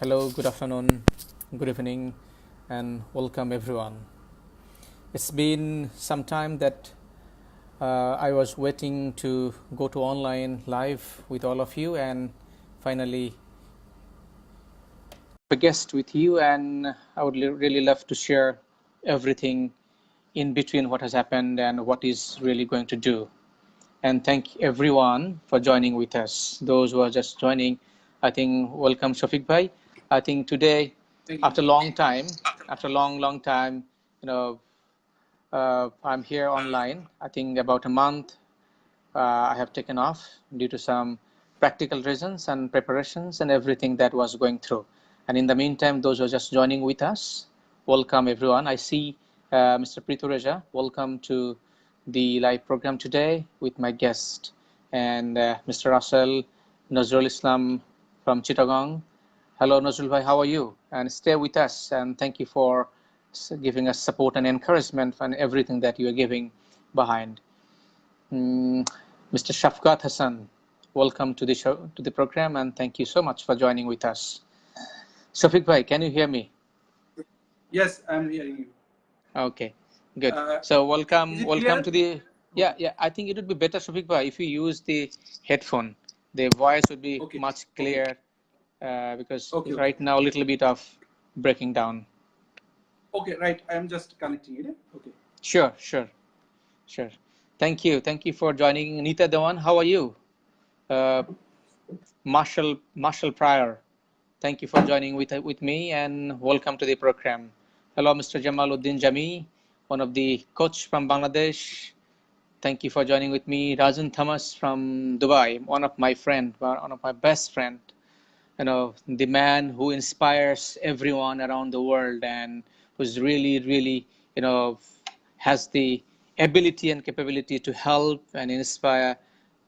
Hello, good afternoon, good evening, and welcome everyone. It's been some time that I was waiting to go to online live with all of you, and finally, a guest with you. And I would really love to share everything in between what has happened and what is really going to do. And thank everyone for joining with us. Those who are just joining, I think welcome Shafiq bhai. I think today, after a long time, after a long time, you know, I'm here online. I think about a month I have taken off due to some practical reasons and preparations and everything that was going through. And in the meantime, those who are just joining with us, welcome everyone. I see Mr. Pritureja. Welcome to the live program today with my guest and Mr. Russell Nazrul Islam from Chittagong. Hello, Nazrul bhai, how are you? And stay with us. And thank you for giving us support and encouragement and everything that you are giving behind. Mr. Shafqat Hasan, welcome to the show, to the program, and thank you so much for joining with us. Shafiq bhai, can you hear me? Yes, I'm hearing you. Okay, good. Uh, So is it welcome clear? to the, Okay. yeah. I think it would be better, Shafiq bhai, if you use the headphone. The voice would be Okay. much Okay. clearer because Okay. Okay. right now a little bit of breaking down. Okay. Right. I'm just connecting it. Okay. Sure. Thank you for joining. Nita Dewan, how are you? Uh, Marshall Pryor, thank you for joining with me and welcome to the program. Hello, Mr. Jamaluddin Jami, one of the coach from Bangladesh. Thank you for joining with me. Rajan Thomas from Dubai, one of my friend, one of my best friend. The man who inspires everyone around the world and who's really, you know, has the ability and capability to help and inspire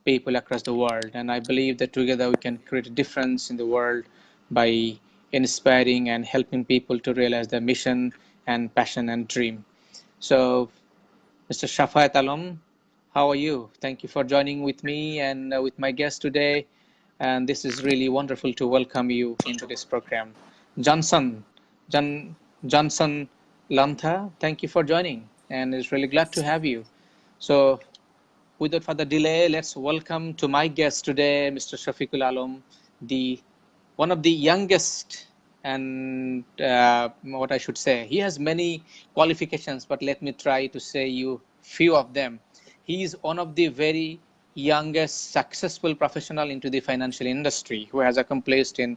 people across the world. And I believe that together we can create a difference in the world by inspiring and helping people to realize their mission and passion and dream. So, Mr. Shafayat Alam, how are you? Thank you for joining with me and with my guest today. And this is really wonderful to welcome you into this program. Johnson, John, Johnson Lantha, thank you for joining. And it's really glad to have you. So, without further delay, let's welcome to my guest today, Mr. Shafiqul Alam, the one of the youngest and what I should say. He has many qualifications, but let me try to say you few of them. He is one of the very youngest successful professional into the financial industry who has accomplished in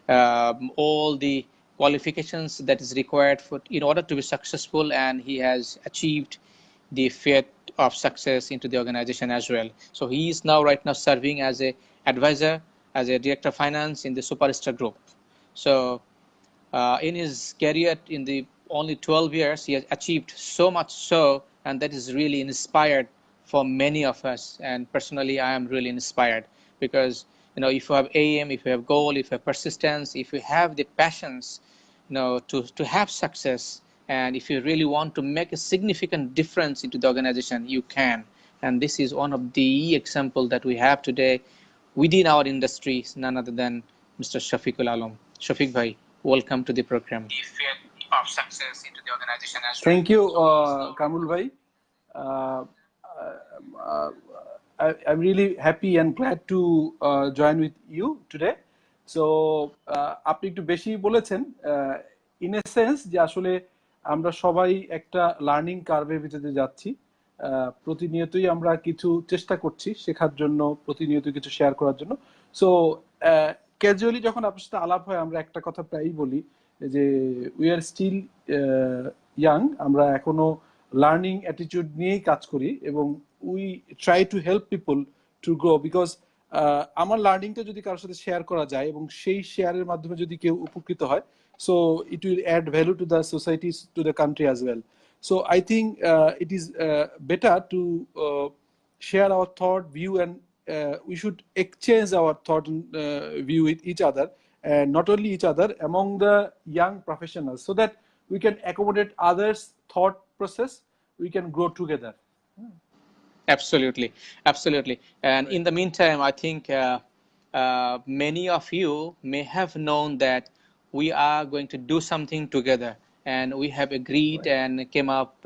all the qualifications that is required for in order to be successful, and he has achieved the fate of success into the organization as well. So he is now right now serving as a advisor, as a director of finance in the Superstar Group. So in his career, in the only 12 years, he has achieved so much so, and that is really inspired for many of us. And personally, I am really inspired because if you have aim, if you have goal, if you have persistence, if you have the passions, to have success, and if you really want to make a significant difference into the organization, you can. And this is one of the example that we have today within our industry, none other than Mr. Shafiqul Alam. Shafiq bhai, welcome to the program. The fate of success into the organization as well. Thank you, Kamrul bhai. Uh, uh, I'm really happy and glad to join with you today. So আপনি একটু বেশি বলেছেন in a sense যে আসলে আমরা সবাই একটা learning কার্ভের ভিতরে যাচ্ছি প্রতিনিয়তই আমরা কিছু চেষ্টা করছি শেখার জন্য প্রতিনিয়ত কিছু শেয়ার করার জন্য সো ক্যাজুয়ালি যখন আপনার সাথে আলাপ হয় আমরা একটা কথা প্রায়ই বলি যে উই আর স্টিল ইয়াং আমরা এখনো লার্নিং অ্যাটিটিউড নিয়েই কাজ করি এবং we try to help people to grow because আমার লার্নিংটা যদি কারোর সাথে শেয়ার করা যায় এবং সেই শেয়ারের মাধ্যমে যদি কেউ উপকৃত হয় so it will add value to the society, to the country as well. So I think it is better to share our thought view, and we should exchange our thought and view with each other, and not only each other, among the young professionals, so that we can accommodate others thought process, we can grow together. Absolutely. And in the meantime, I think many of you may have known that we are going to do something together, and we have agreed Right. and came up,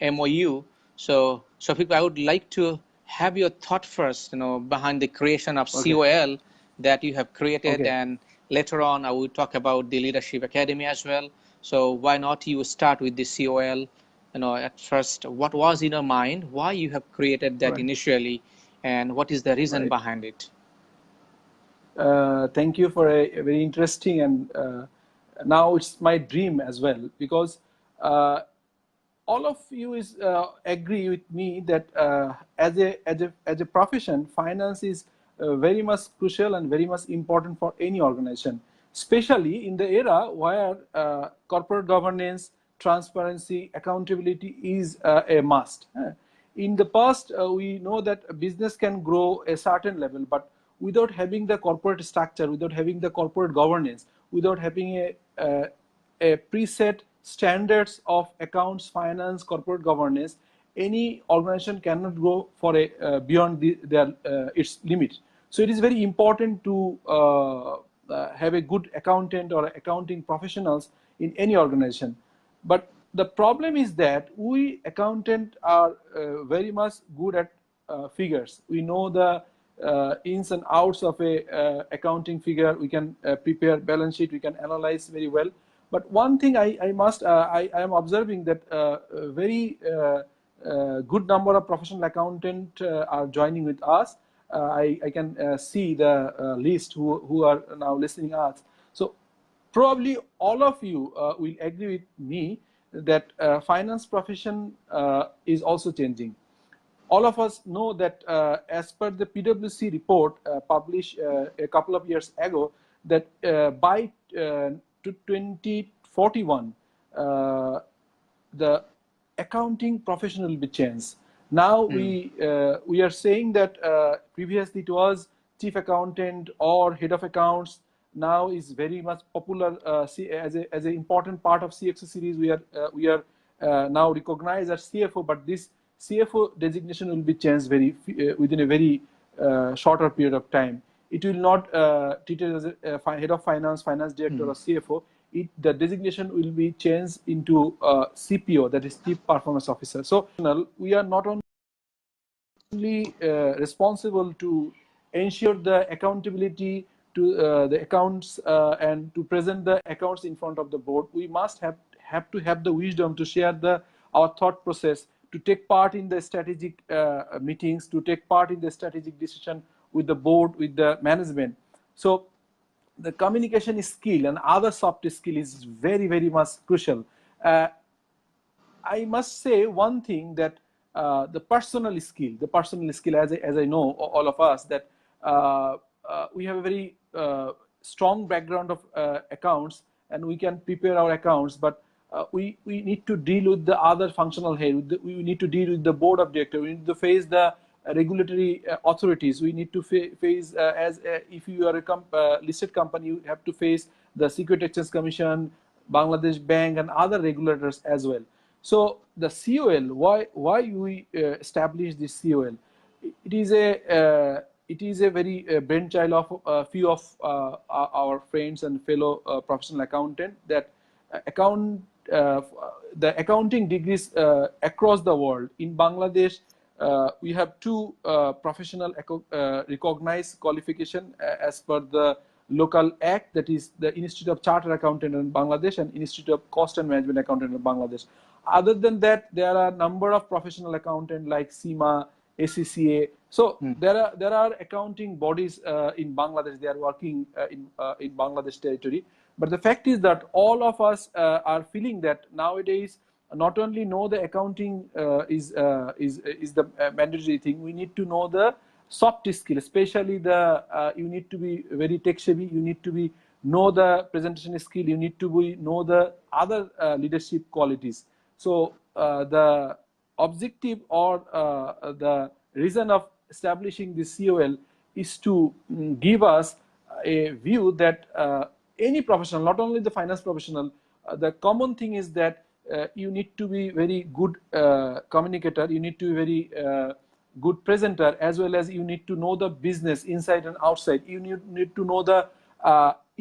MOU. So, Shafiq, I would like to have your thought first, behind the creation of Okay. COL that you have created, Okay. and later on I will talk about the Leadership Academy as well. So, why not you start with the COL? At first, what was in your mind? Why you have created that Right. initially, and what is the reason Right. behind it? Thank you for a very interesting, and now it's my dream as well, because uh, all of you is agree with me that as a profession, finance is very much crucial and very much important for any organization, especially in the era where corporate governance, transparency, accountability is a must. In the past, we know that a business can grow a certain level, but without having the corporate structure, without having the corporate governance, without having a preset standards of accounts, finance, corporate governance, any organization cannot go for a beyond their its limit. So it is very important to have a good accountant or accounting professionals in any organization. But the problem is that we accountant are very much good at figures. We know the ins and outs of a accounting figure. We can prepare balance sheet. We can analyze very well. But one thing I am observing that a very good number of professional accountant are joining with us. I can see the list who are now listening us. So probably all of you will agree with me that finance profession is also changing. All of us know that as per the PwC report published a couple of years ago, that by 2041, the accounting profession will be changed. Now Hmm. we are saying that previously it was chief accountant or head of accounts. Now is very much popular as an important part of CXO series. We are now recognized as CFO, but this CFO designation will be changed within a very shorter period of time. It will not treated as a head of finance, finance director, Hmm. or CFO. The designation will be changed into CPO, that is Chief Performance Officer. So we are not only responsible to ensure the accountability to the accounts and to present the accounts in front of the board. We must have to have the wisdom to share our thought process, to take part in the strategic meetings, to take part in the strategic decision with the board, with the management. So the communication skill and other soft skill is very, very much crucial. Uh, I must say one thing, that the personal skill, as I know, all of us, that we have a very strong background of accounts, and we can prepare our accounts, but we need to deal with the other functional head. We need to deal with the board of directors. We need to face the regulatory authorities. We need to face, if you are a listed company, you have to face the Security Exchange Commission, Bangladesh Bank, and other regulators as well. So the COL, why we established this COL? It is a very brainchild of a few of our friends and fellow professional accountant, that account the accounting degrees across the world. In Bangladesh, we have two professional recognized qualification as per the local act, that is the Institute of Chartered Accountant in Bangladesh and Institute of Cost and Management Accountant in Bangladesh. Other than that, there are a number of professional accountant like SEMA, ACCA. So Hmm. there are accounting bodies in Bangladesh. They are working in Bangladesh territory. But the fact is that all of us are feeling that nowadays, not only know the accounting is the mandatory thing. We need to know the soft skill, especially you need to be very tech savvy. You need to know the presentation skill. You need to know the other leadership qualities. So the objective or the reason of establishing this COL is to give us a view that any professional, not only the finance professional, the common thing is that you need to be very good communicator. You need to be very good presenter, as well as you need to know the business inside and outside. You need to know the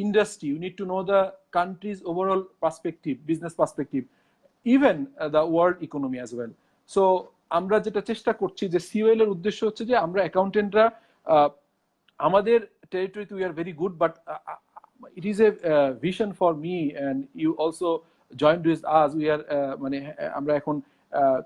industry, you need to know the country's overall perspective, business perspective, even the world economy as well. So আমরা যেটা চেষ্টা করছি যে COL এর উদ্দেশ্য হচ্ছে যে আমরা অ্যাকাউন্টেন্টরা আমাদের টেরিটরিতে we are very good, but it is a vision for me and you also joined with us. We are মানে আমরা এখন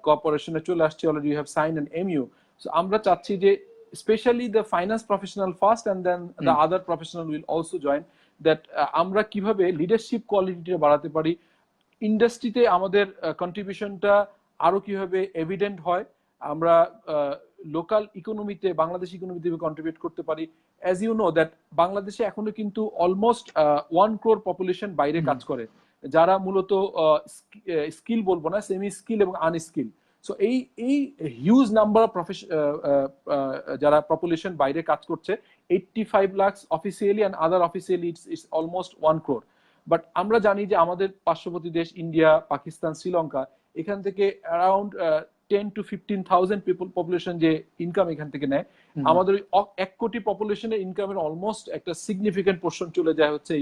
কোঅপারেশনে চলে আসছি, already you have signed an MU. So আমরা চাচ্ছি যে especially the finance professional first and then the other professional will also join, that আমরা কিভাবে লিডারশিপ কোয়ালিটিটা বাড়াতে পারি, ইন্ডাস্ট্রিতে আমাদের কন্ট্রিবিউশনটা আরো কিভাবে এভিডেন্ট হয়, আমরা লোকাল ইকোনমিতে, বাংলাদেশ ইকোনমিতে কন্ট্রিবিউট করতে পারি। অ্যাজ ইউ নো দ্যাট বাংলাদেশে এখনো কিন্তু অলমোস্ট 1 crore পপুলেশন বাইরে কাজ করে, যারা মূলত স্কিল বলবো না, সেমি স্কিল এবং আনস্কিল। সো এই হিউজ নাম্বার অফ যারা পপুলেশন বাইরে কাজ করছে, 85 lakh officially and other officially it's almost 1 crore। But আমরা জানি যে আমাদের পার্শ্ববর্তী দেশ ইন্ডিয়া, পাকিস্তান, শ্রীলঙ্কা, এখান থেকে অ্যারাউন্ড 10 to 15,000 পপুলেশন যে ইনকাম এখান থেকে নেয়। আমাদের 1 কোটি পপুলেশনের ইনকামের অলমোস্ট একটা সিগনিফিকেন্ট পোর্শন চলে যায় হচ্ছে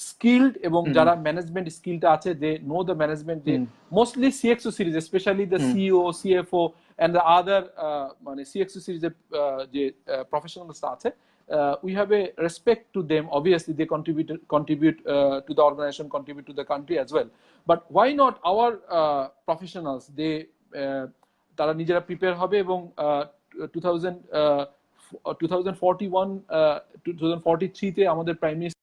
স্কিলড, এবং যারা ম্যানেজমেন্ট স্কিলটা আছে, যে নো দ্য ম্যানেজমেন্ট, যে mostly CXO series, specially the CEO, CFO and the other মানে সিএক্সও সিরিজের যে প্রফেশনালস আছে, we have a respect to them. Obviously they contribute to the organization, contribute to the country as well, but why not our professionals, they তারা নিজেরা prepare হবে এবং 2041 তে আমাদের প্রাইম মিনিস্টার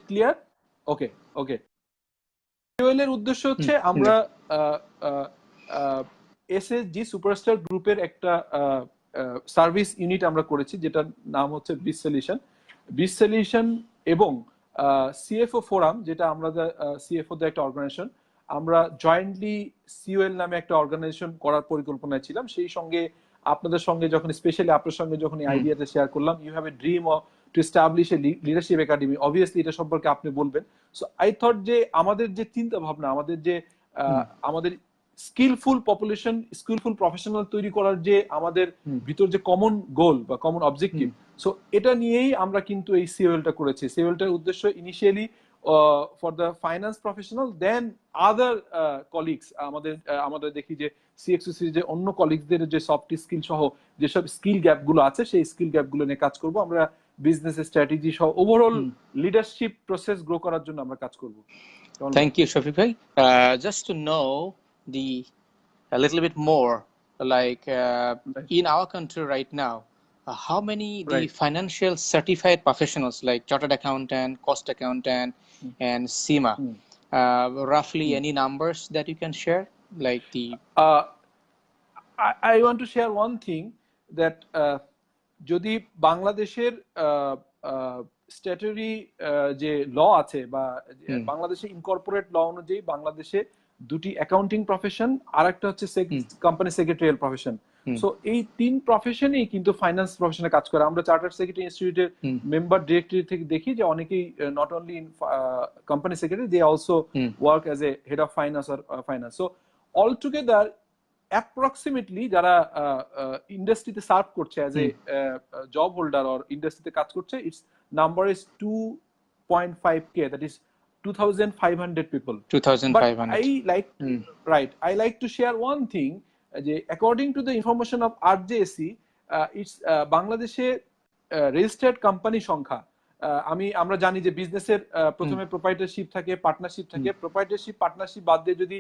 ক্লিয়ার? ওকে ওকে। এর উদ্দেশ্য হচ্ছে আমরা এসএসজি সুপারস্টার গ্রুপের একটা সার্ভিস ইউনিট আমরা করেছি, যেটার নাম হচ্ছে বিস সলিউশন। বিস সলিউশন এবং সিএফও ফোরাম, যেটা আমরা সিএফও দের একটা অর্গানাইজেশন, আমরা জয়েন্টলি সিওএল নামে একটা অর্গানাইজেশন করার পরিকল্পনায় ছিলাম। সেই সঙ্গে আপনাদের সঙ্গে যখন, স্পেশালি আপনার সঙ্গে যখন এই আইডিয়াটা শেয়ার করলাম, you have a dream of to establish a leadership academy, obviously এটা সম্পর্কে আপনি বলবেন। সো আই থট যে আমাদের যে চিন্তা ভাবনা, আমাদের যে আমাদের স্কিলফুল পপুলেশন, স্কিলফুল প্রফেশনাল তৈরি করার যে আমাদের ভিতর যে কমন গোল বা কমন অবজেক্টিভ, সো এটা নিয়েই আমরা কিন্তু এই সিওএলটা করেছি। সিওএলটার উদ্দেশ্য initially for the finance professional, then other colleagues, আমাদের দেখি যে সিএক্সও সিরিজে অন্য কলিগসদের যে সফট স্কিল সহ যেসব স্কিল গ্যাপগুলো আছে, সেই স্কিল গ্যাপগুলো নিয়ে কাজ করব আমরা। বিজনেস স্ট্র্যাটেজি সহ ওভারঅল লিডারশিপ প্রসেস গ্রো করার জন্য আমরা কাজ করব। Thank you, Shafiq bhai. Just to know a little bit more, like in our country right now, how many the financial certified professionals like chartered accountant, cost accountant, and FCMA, roughly any numbers that you can share, like the I want to share one thing, that যদি বাংলাদেশের statutory যে ল আছে বা বাংলাদেশে incorporate ল অনুযায়ী বাংলাদেশে দুটি accounting profession আর একটা হচ্ছে কোম্পানি সেক্রেটারিয়াল প্রফেশন। সো এই তিন প্রফেশনেই কিন্তু ফাইন্যান্স প্রফেশনে কাজ করে। আমরা চার্টার্ড সেক্রেটারি ইনস্টিটিউটের মেম্বার ডিরেক্টরি থেকে দেখি যে অনেকেই not only in company secretary, they also work as a head of finance or finance. So altogether approximately যারা ইন্ডাস্ট্রিতে সার্ভ করছে as a job holder or ইন্ডাস্ট্রিতে কাজ করছে, its number is 2.5K, that is 2,500 people. 2,500. But I like to share one thing, according to the information of RJC, it's বাংলাদেশে registered company সংখ্যা, আমরা জানি যে বিজনেসের প্রথমে প্রোপ্রাইটারশিপ থাকে, পার্টনারশিপ থাকে। প্রোপ্রাইটারশিপ, পার্টনারশিপ বাদ দিয়ে যদি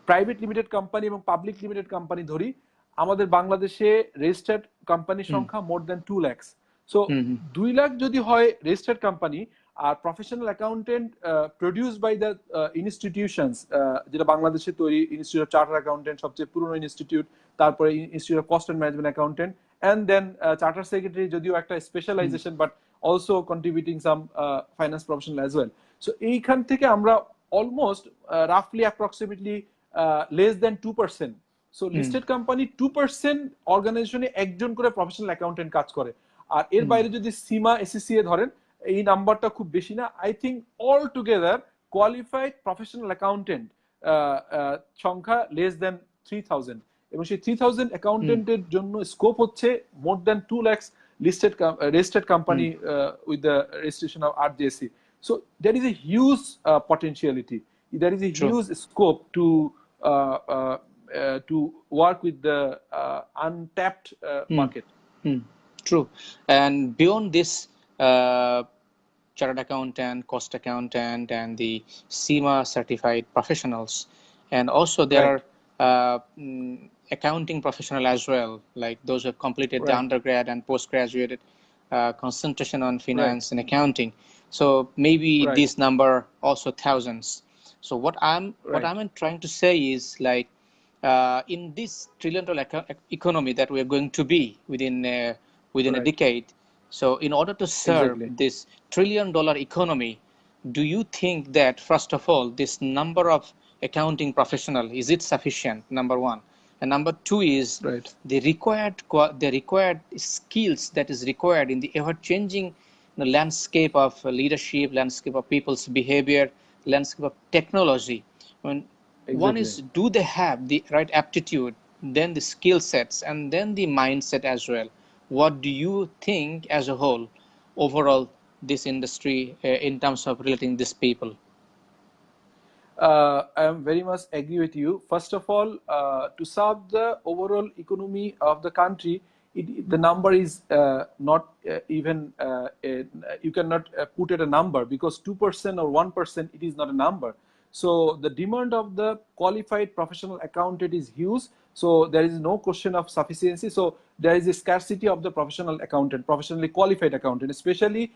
প্রাইভেট লিমিটেড কোম্পানি এবং পাবলিক লিমিটেড কোম্পানি ধরি, আমাদের বাংলাদেশে রেজিস্টার্ড কোম্পানির সংখ্যা more than 2 lakh. So 2 lakh যদি হয় রেজিস্টার্ড কোম্পানি, আর professional accountant produce by the institutions, যেটা বাংলাদেশে তৈরি ইনস্টিটিউট অফ চার্টার্ড অ্যাকাউন্টেন্ট, সবচেয়ে পুরনো ইনস্টিটিউট, তারপরে institute of cost and management accountant, and then charter secretary, যদিও একটা specialization, but also contributing some finance professional as well. So এইখান থেকে আমরা almost roughly approximately less than 2%. So listed company 2% অর্গানাইজেশনে একজন করে প্রফেশনাল অ্যাকাউন্টেন্ট কাজ করে। আর এর বাইরে যদি সিমা এসিসিএ ধরেন এই নাম্বারটা খুব বেশি না। I think all together qualified professional accountant সংখ্যা লেস দেন 3000 এবং সেই 3000 অ্যাকাউন্টেন্টের জন্য স্কোপ হচ্ছে মোর than 2 lakhs registered company with the registration of RJC. So there is a huge potentiality, there is a huge scope to work with the untapped market. True. And beyond this chartered accountant, cost accountant, and the SEMA certified professionals, and also there are accounting professional as well, like those who have completed the undergrad and postgraduate concentration on finance and accounting. So maybe this number also thousands. So what I'm trying to say is like in this trillion-dollar economy that we are going to be within a decade. So in order to serve this trillion-dollar economy, do you think that first of all this number of accounting professional, is it sufficient? Number one. And number two is the required skills that is required in the ever-changing landscape of leadership, landscape of people's behavior, landscape of technology. One is, do they have the right aptitude, then the skill sets, and then the mindset as well? What do you think as a whole, overall, this industry in terms of relating these people? I am very much agree with you. First of all, to serve the overall economy of the country, the number is not even, you cannot put it a number, because 2% or 1%, it is not a number. So the demand of the qualified professional accountant is huge. So there is no question of sufficiency. So there is a scarcity of the professional accountant, professionally qualified accountant, especially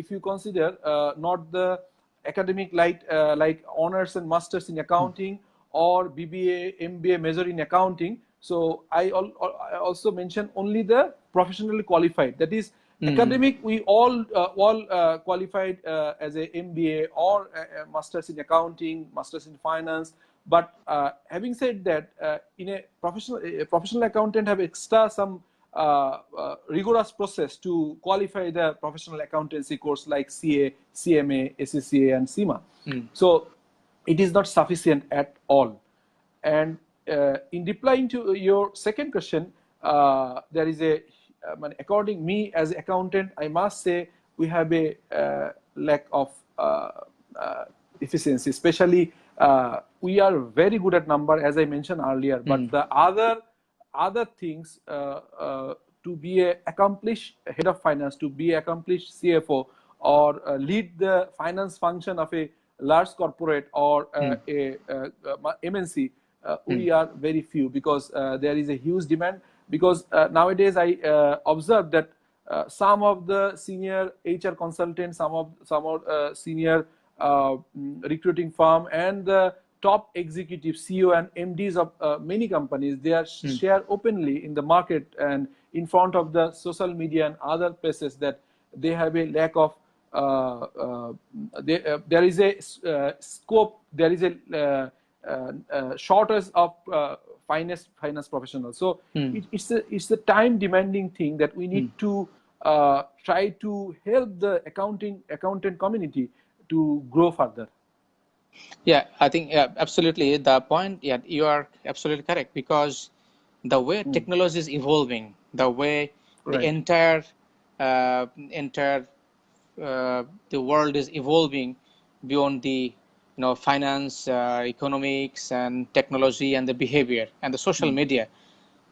if you consider not the academic like honors and masters in accounting or BBA, MBA major in accounting. So I also mentioned only the professionally qualified. That is academic. We all qualified as a MBA or a masters in accounting, masters in finance. But having said that, in a professional accountant have extra some rigorous process to qualify the professional accountancy course like CA, CMA, SCCA, and SEMA. So it is not sufficient at all. And in replying to your second question, there is a according me as accountant, I must say we have a lack of efficiency. Especially we are very good at number, as I mentioned earlier, but the other things, to be a accomplished head of finance, to be accomplished CFO, or lead the finance function of a large corporate or a MNC, we are very few, because there is a huge demand. Because nowadays I observe that some of the senior HR consultants, some of senior recruiting firm, and the top executive CEO and MDs of many companies, they are share openly in the market and in front of the social media and other places that they have a lack of there is a scope, there is a shortage of finance professionals. So it's a time demanding thing that we need to try to help the accountant community to grow further. Yeah, I think absolutely the point. Yeah, you are absolutely correct, because the way technology is evolving, the way the entire the world is evolving beyond the finance, economics, and technology, and the behavior and the social media.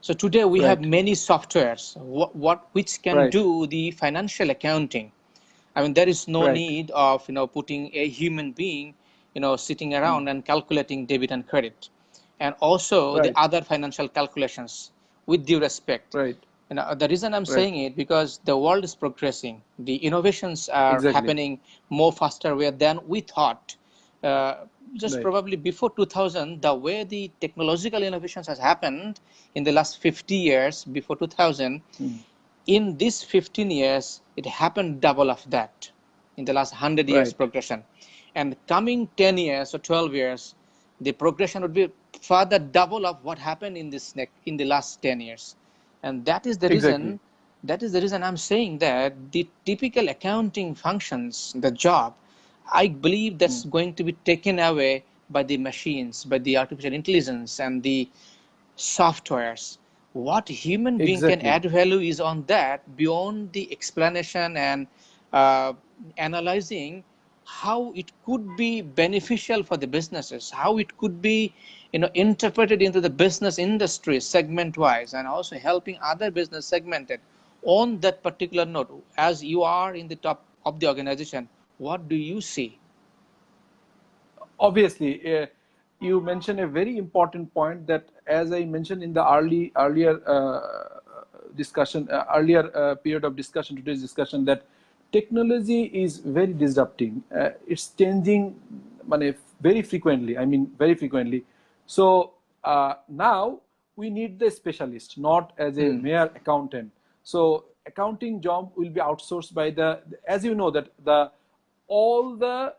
So today we have many softwares which can do the financial accounting. I mean, there is no need of putting a human being sitting around and calculating debit and credit, and also the other financial calculations, with due respect. The reason I'm saying it, because the world is progressing, the innovations are happening more faster way than we thought. Just probably before 2000, the way the technological innovations has happened in the last 50 years before 2000, in these 15 years, it happened double of that in the last 100 years Right. progression. And coming 10 years or 12 years, the progression would be further double of what happened in the last 10 years. And Exactly. that is the reason I'm saying that the typical accounting functions, the job, I believe that's Mm. going to be taken away by the machines, by the artificial intelligence and the softwares. What human being can Exactly. add value is on that beyond the explanation and uh, analyzing how it could be beneficial for the businesses, how it could be interpreted into the business industry segment wise, and also helping other business segmented on that particular note. As you are in the top of the organization, what do you see? Obviously, you mentioned a very important point that, as I mentioned in the earlier discussion, earlier period of discussion, today's discussion, that technology is very disrupting. It's changing, very frequently. I mean, very frequently. So now we need the specialist, not as a Hmm. mere accountant. So accounting job will be outsourced by as you know, that the all the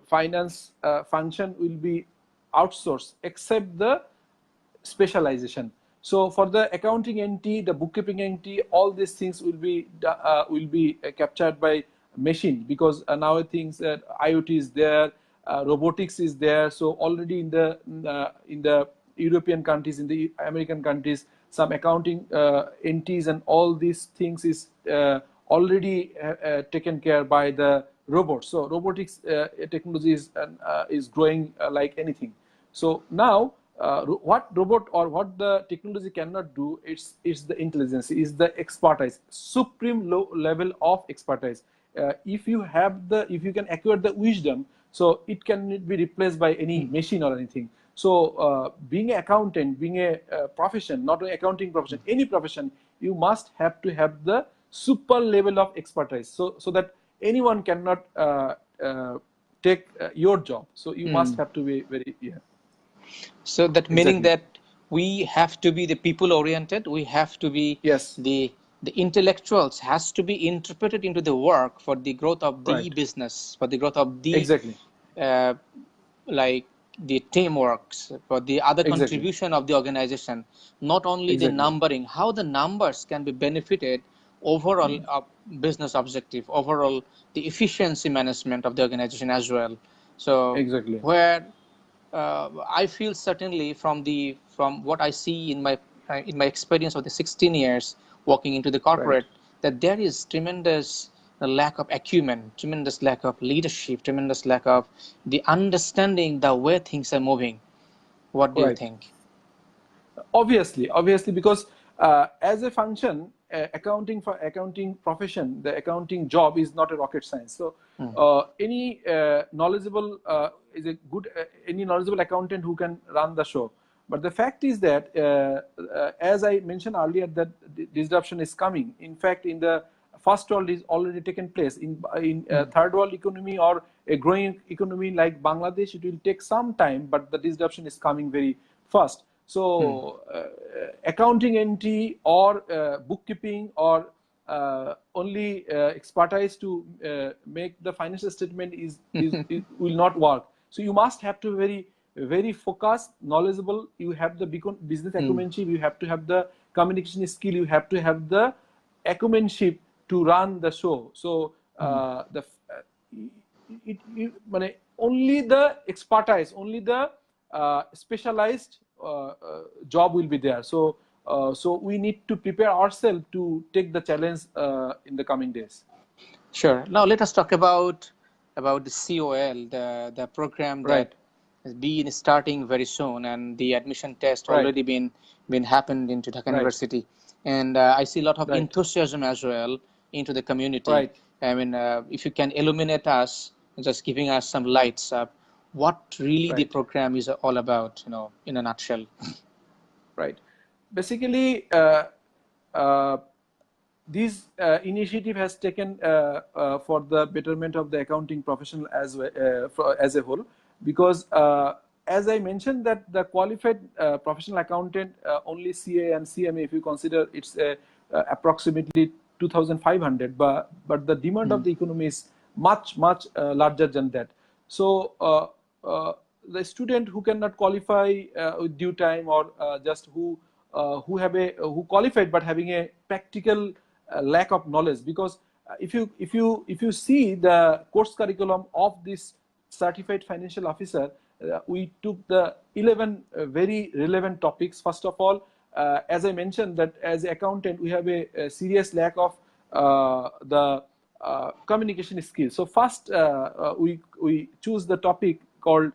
finance function will be outsourced except the specialization. So for the accounting entity, the bookkeeping entity, all these things will be captured by machine, because now things that IoT is there, robotics is there. So already in the European countries, in the American countries, some accounting entities and all these things is already taken care by the robots. So robotics technology is growing like anything. So now, what robot or what the technology cannot do, it's the intelligence, is the expertise, supreme low level of expertise. If you can acquire the wisdom, so it cannot be replaced by any Hmm. machine or anything. So being an accountant, being a profession, not an accounting profession, any profession, you must have to have the super level of expertise, so that anyone cannot take your job. So you must Hmm. have to be very, yeah. So that meaning Exactly. that we have to be the people oriented, we have to be Yes. the intellectuals has to be interpreted into the work for the growth of the Right. business, for the growth of the Exactly. uh, like the teamworks, for the other Exactly. contribution of the organization, not only the Exactly. numbering, how the numbers can be benefited overall Mm. business objective, overall the efficiency management of the organization as well. So Exactly. where I feel certainly from what I see in my experience of the 16 years walking into the Right. corporate, that there is tremendous lack of acumen, tremendous lack of leadership, tremendous lack of the understanding the way things are moving. What do you Right. think? Obviously, because as a function, accounting, for accounting profession, the accounting job is not a rocket science. So Mm, any knowledgeable is a good any knowledgeable accountant who can run the show. But the fact is that, as I mentioned earlier, that disruption is coming. In fact, in the first world is already taken place. In mm, third world economy or a growing economy like Bangladesh, it will take some time, but the disruption is coming very fast. mm, So accounting entry or bookkeeping or only expertise to make the financial statement is will not work. So you must have to very focused, knowledgeable. You have the business mm, acumenship. You have to have the communication skill. You have to have the acumenship to run the show. So mm. only the expertise, only the specialized job will be there. So we need to prepare ourselves to take the challenge in the coming days. Sure. Now let us talk about the COL, the program Right. that has been starting very soon, and the admission test Right. already been happened into Dhaka Right. University, and I see a lot of Right. enthusiasm as well into the community. Right. I mean, if you can illuminate us, just giving us some lights up, what really the Right. program is all about, in a nutshell. Right. Basically, uh, this initiative has taken for the betterment of the accounting professional as a whole, because as I mentioned, that the qualified professional accountant, only CA and CMA, if you consider, it's a approximately 2,500, but the demand of the economy is much larger than that. So the student who cannot qualify with due time, or just who qualified but having a practical lack of knowledge, because if you see the course curriculum of this certified financial officer, we took the 11 very relevant topics. First of all, as I mentioned, that as an accountant we have a serious lack of the communication skills. So first we choose the topic called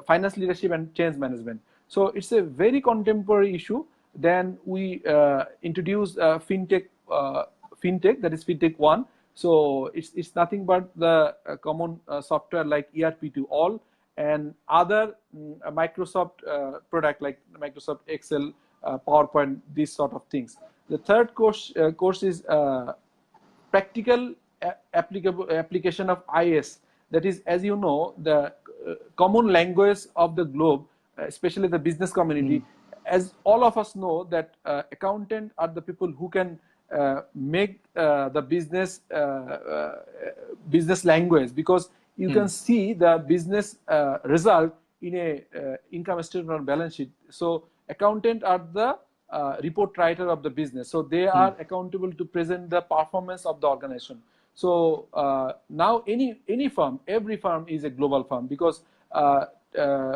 finance leadership and change management. So it's a very contemporary issue. Then we introduce fintech, that is fintech 1. So it's nothing but the common software like ERP to all, and other Microsoft product like Microsoft Excel, PowerPoint, these sort of things. The third course is practical applicable application of IS. That is, as you know, the common language of the globe, especially the business community. As all of us know, that accountant are the people who can make the business language, because you can see the business result in a income statement or balance sheet. So accountant are the report writer of the business, so they are accountable to present the performance of the organization. So now any firm, every firm is a global firm, because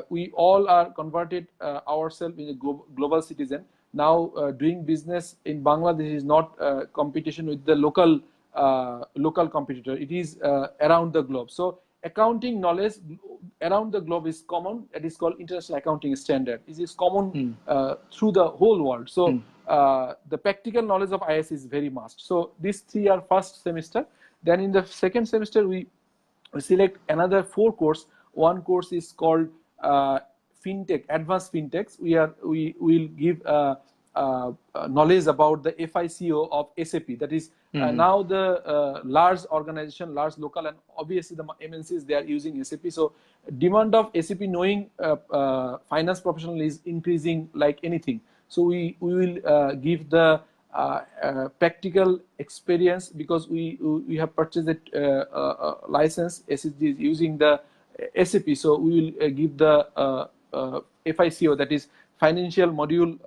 we all are converted ourselves in a global citizen. Now doing business in Bangladesh is not competition with the local competitor. It is around the globe. So accounting knowledge around the globe is common. It is called international accounting standard. It is common through the whole world. So the practical knowledge of IS is very must. So these three are first semester. Then in the second semester we select another 4 course. One course is called fintech, advanced fintechs. We will give knowledge about the FICO of SAP. That is now the large organization, large local, and obviously the MNCs, they are using SAP. So demand of SAP knowing finance professional is increasing like anything. So we will give the practical experience, because we have purchased a license. SSG is using the SAP, so we will give the FICO, that is financial module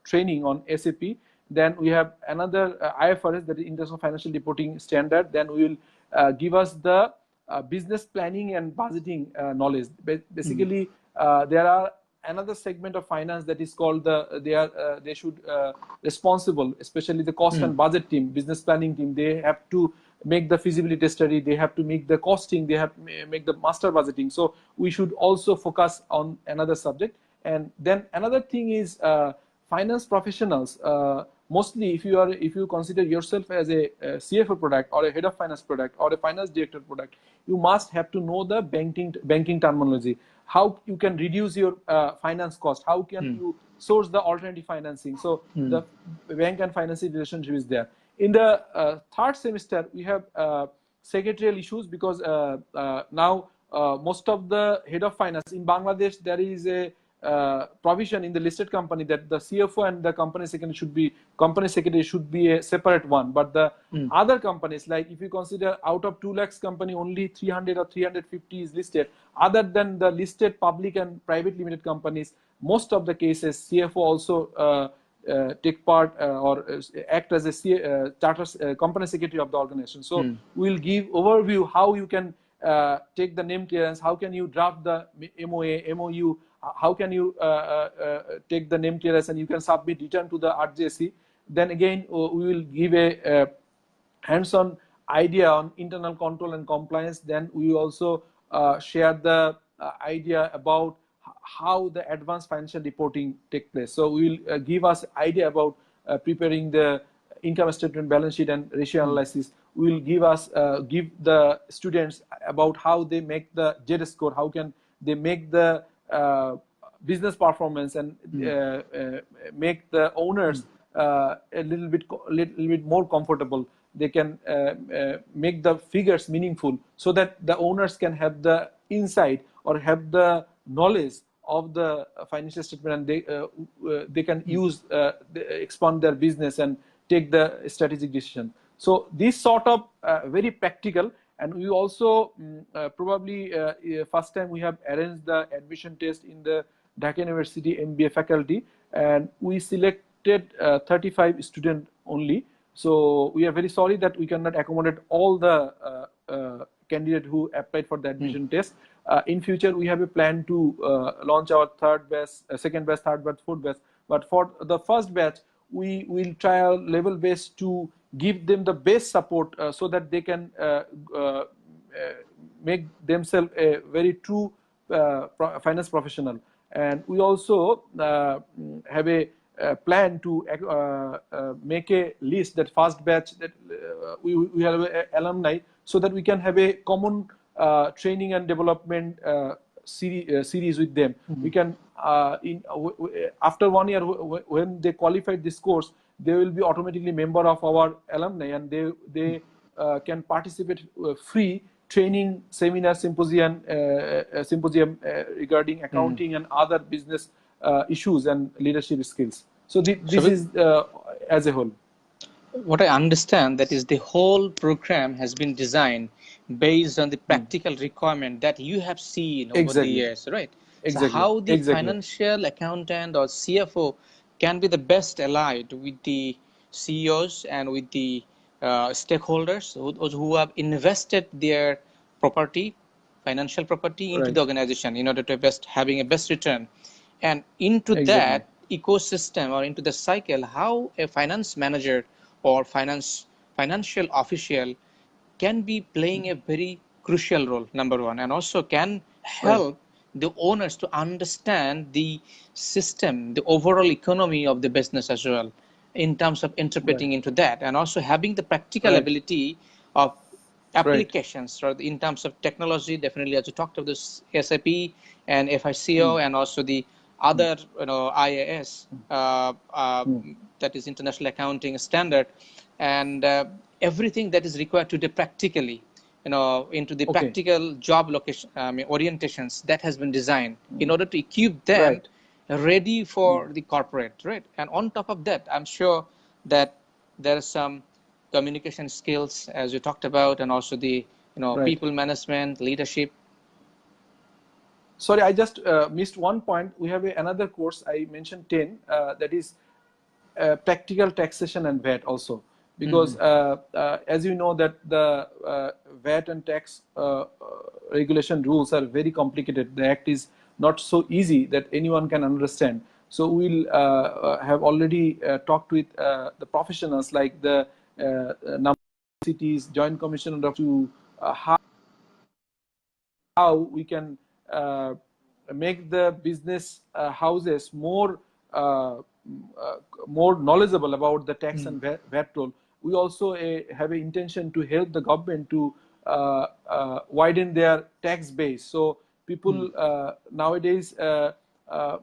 training on SAP. Then we have another IFRS, that is International Financial Reporting Standard. Then we will give us the business planning and budgeting knowledge. Basically, there are another segment of finance that is called they should responsible, especially the cost and budget team, business planning team. They have to make the feasibility study, they have to make the costing, they have to make the master budgeting. So we should also focus on another subject. And then another thing is finance professionals. Mostly, if you consider yourself as a CFO product, or a head of finance product, or a finance director product, you must have to know the banking terminology. How you can reduce your finance cost? How can you source the alternative financing? So the bank and financing relationship is there. In the third semester, we have secretarial issues, because now most of the head of finance in Bangladesh, there is a provision in the listed company that the CFO and the company secretary should be a separate one. But the other companies, like if you consider out of 2 lakhs company, only 300 or 350 is listed. Other than the listed public and private limited companies, most of the cases CFO also take part or act as a company secretary of the organization. So we'll give overview how you can take the name clearance, how can you draft the MOA, MOU, how can you take the name clearance, and you can submit return to the RJC. Then again, we will give a hands-on idea on internal control and compliance. Then we will also share the idea about how the advanced financial reporting take place. So we will give us idea about preparing the income statement, balance sheet, and ratio analysis. We will give the students about how they make the JED score, how can they make the business performance, and make the owners a little bit more comfortable. They can make the figures meaningful, so that the owners can have the insight or have the knowledge of the financial statement, and they can use expand their business and take the strategic decision. So this sort of very practical, and we also probably first time we have arranged the admission test in the Dhaka University MBA faculty, and we selected 35 students only. So we are very sorry that we cannot accommodate all the candidates who applied for the admission test. In future, we have a plan to launch our third batch, second batch, third batch, fourth batch. But for the first batch, we will try our level best to give them the best support so that they can make themselves a very true finance professional. And we also have a plan to make a list that first batch that we have alumni, so that we can have a common training and development series with them. We can after 1 year when they qualified this course, they will be automatically member of our alumni, and they can participate free training seminar symposium regarding accounting and other business issues and leadership skills. So this is as a whole. What I understand, that is, the whole program has been designed based on the practical requirement that you have seen over the years, right? Exactly. So how the financial accountant or CFO can be the best allied with the CEOs and with the stakeholders who have invested their property, financial property, into the organization in order to having a best return, and into that ecosystem or into the cycle, how a finance manager or financial official can be playing a very crucial role, number one, and also can help the owners to understand the system, the overall economy of the business as well, in terms of interpreting into that, and also having the practical ability of applications, or in terms of technology. Definitely, as you talked about this SAP and FICO, and also the other IAS, that is International Accounting Standard, and everything that is required to do practically, into the practical job location, orientations that has been designed in order to equip them ready for the corporate, right? And on top of that, I'm sure that there are some communication skills, as you talked about, and also the people management, leadership. Sorry, I just missed one point. We have another course, I mentioned 10, that is practical taxation and VAT also. Because as you know that the VAT and tax regulation rules are very complicated. The act is not so easy that anyone can understand. So we'll have already talked with the professionals like the number of cities, Joint Commissioner to how we can make the business houses more knowledgeable about the tax and VAT rule. We also have an intention to help the government to widen their tax base. So people nowadays,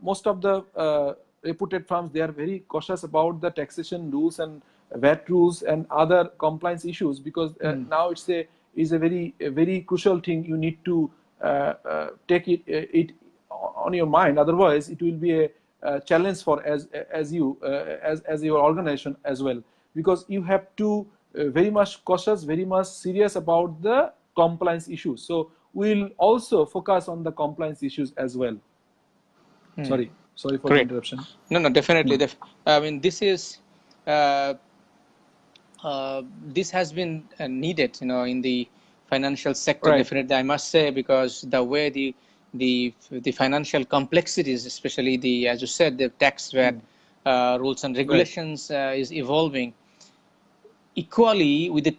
most of the reputed firms, they are very cautious about the taxation rules and VAT rules and other compliance issues, because now it's a very crucial thing. You need to take it on your mind. Otherwise, it will be a challenge for as your organization as well, because you have to very much cautious, very much serious about the compliance issues. So we'll also focus on the compliance issues as well. Sorry for the interruption. No, definitely. I mean, this is this has been needed, in the financial sector. Definitely, I must say, because the way the financial complexities, especially the, as you said, the tax VAT rules and regulations is evolving equally with the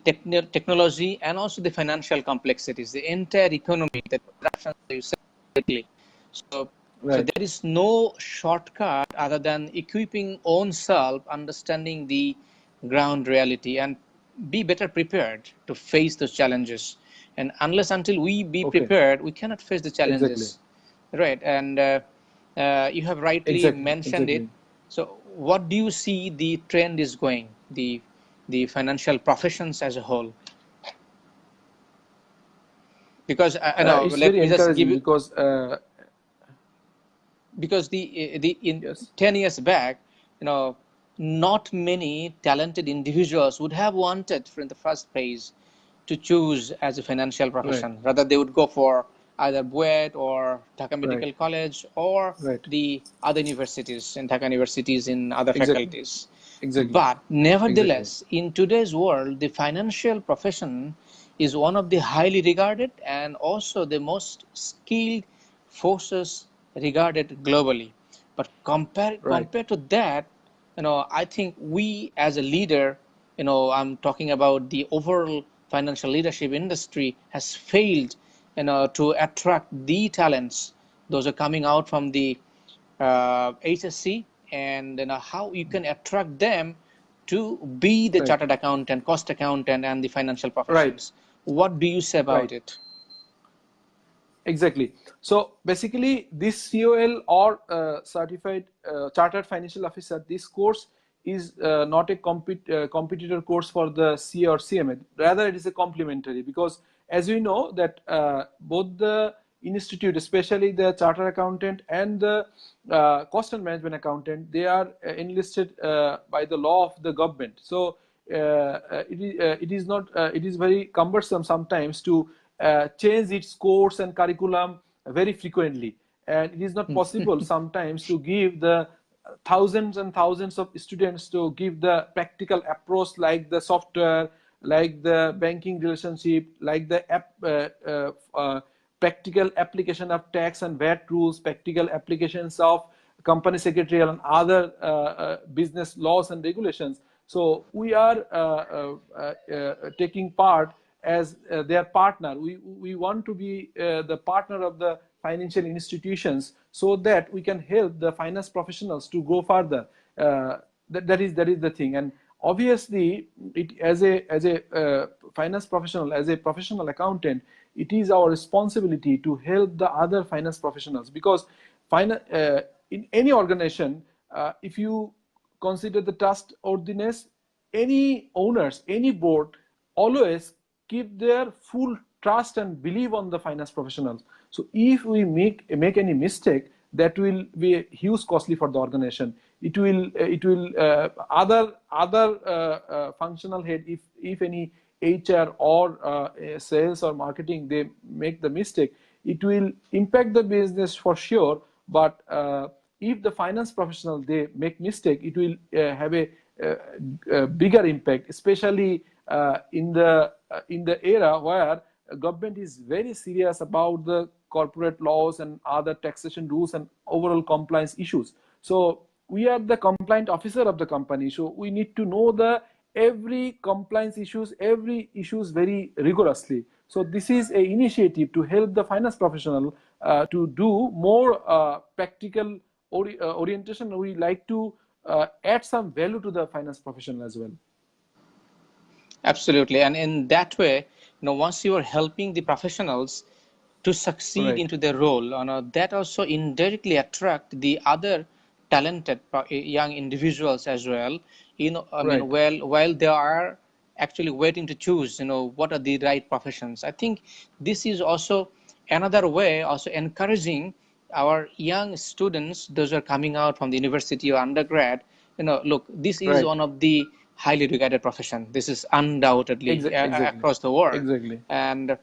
technology and also the financial complexities, the entire economy, the disruptions you said quickly. So there is no shortcut other than equipping own self, understanding the ground reality, and be better prepared to face those challenges. And unless until we be prepared, we cannot face the challenges. Right. And you have rightly mentioned it. So what do you see the trend is going, the financial professions as a whole? Because I know, it's very encouraging, because in 10 years back, not many talented individuals would have wanted in the first place to choose as a financial Right. profession. Rather, they would go for either BUET or Dhaka Right. Medical College or Right. the other universities in Dhaka universities in other Exactly. faculties. Exactly. But Exactly. nevertheless, in today's world, the financial profession is one of the highly regarded and also the most skilled forces regarded globally. But Right. compared to that, I think we as a leader, I'm talking about the overall financial leadership industry has failed, to attract the talents. Those are coming out from the HSC, and how you can attract them to be the Right. chartered accountant, cost accountant, and the financial Right. professions. What do you say about Right. it? Exactly. So basically, this COL or certified chartered financial officer, this course is not a competitor course for the CA or CMA. Rather, it is a complementary, because as we know that both the institute, especially the chartered accountant and the cost and management accountant, they are enlisted by the law of the government. So it is not it is very cumbersome sometimes to change its course and curriculum very frequently, and it is not possible sometimes to give the thousands and thousands of students to give the practical approach, like the software, like the banking relationship, like the practical application of tax and VAT rules, practical applications of company secretarial and other business laws and regulations. So we are taking part as their partner. We want to be the partner of the financial institutions, so that we can help the finance professionals to go further. That is the thing. And obviously, it as a finance professional, as a professional accountant, it is our responsibility to help the other finance professionals, because in any organization, if you consider the trustworthiness, any owners, any board always keep their full trust and believe on the finance professionals. So if we make any mistake, that will be huge costly for the organization. It will other functional head, if any HR or sales or marketing, they make the mistake, it will impact the business for sure. But if the finance professional, they make mistake, it will have a bigger impact, especially in the era where government is very serious about the corporate laws and other taxation rules and overall compliance issues. So we are the compliant officer of the company, so we need to know the every compliance issues, every issues very rigorously. So this is a initiative to help the finance professional to do more practical orientation. We like to add some value to the finance professional as well. Absolutely. And in that way, once you are helping the professionals to succeed Right. into their role, that also indirectly attract the other talented young individuals as well. I mean, Right. while they are actually waiting to choose, what are the right professions. I think this is also another way, also encouraging our young students, those who are coming out from the university or undergrad, look, this is Right. one of the highly regarded profession. This is undoubtedly Exactly. across the world, Exactly. and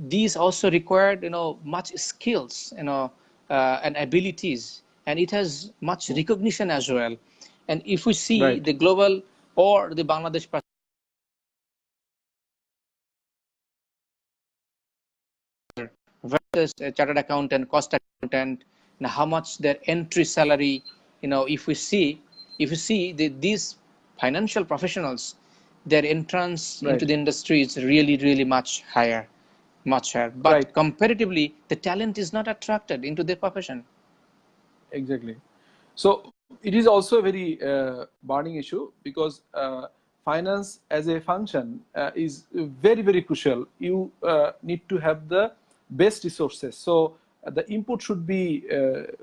these also required much skills, and abilities, and it has much recognition as well. And if we see Right. the global or the Bangladesh versus a chartered accountant, cost accountant, how much their entry salary, if we see these financial professionals, their entrance into Right. the industry is really, really much higher, much higher. But Right. comparatively, the talent is not attracted into their profession. Exactly. So it is also a very burning issue, because finance as a function is very, very crucial. You need to have the best resources. So the input should be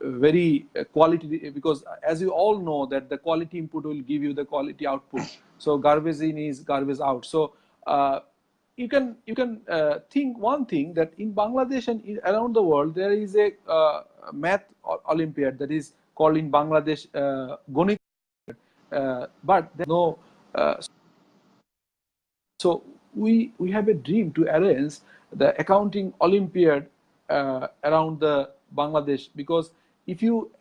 very quality, because as you all know that the quality input will give you the quality output. So garbage in is garbage out. So you can think one thing, that in Bangladesh and around the world, there is a math Olympiad that is called in Bangladesh Ganit. but there's no. So we have a dream to arrange the accounting Olympiad around the Bangladesh, because if you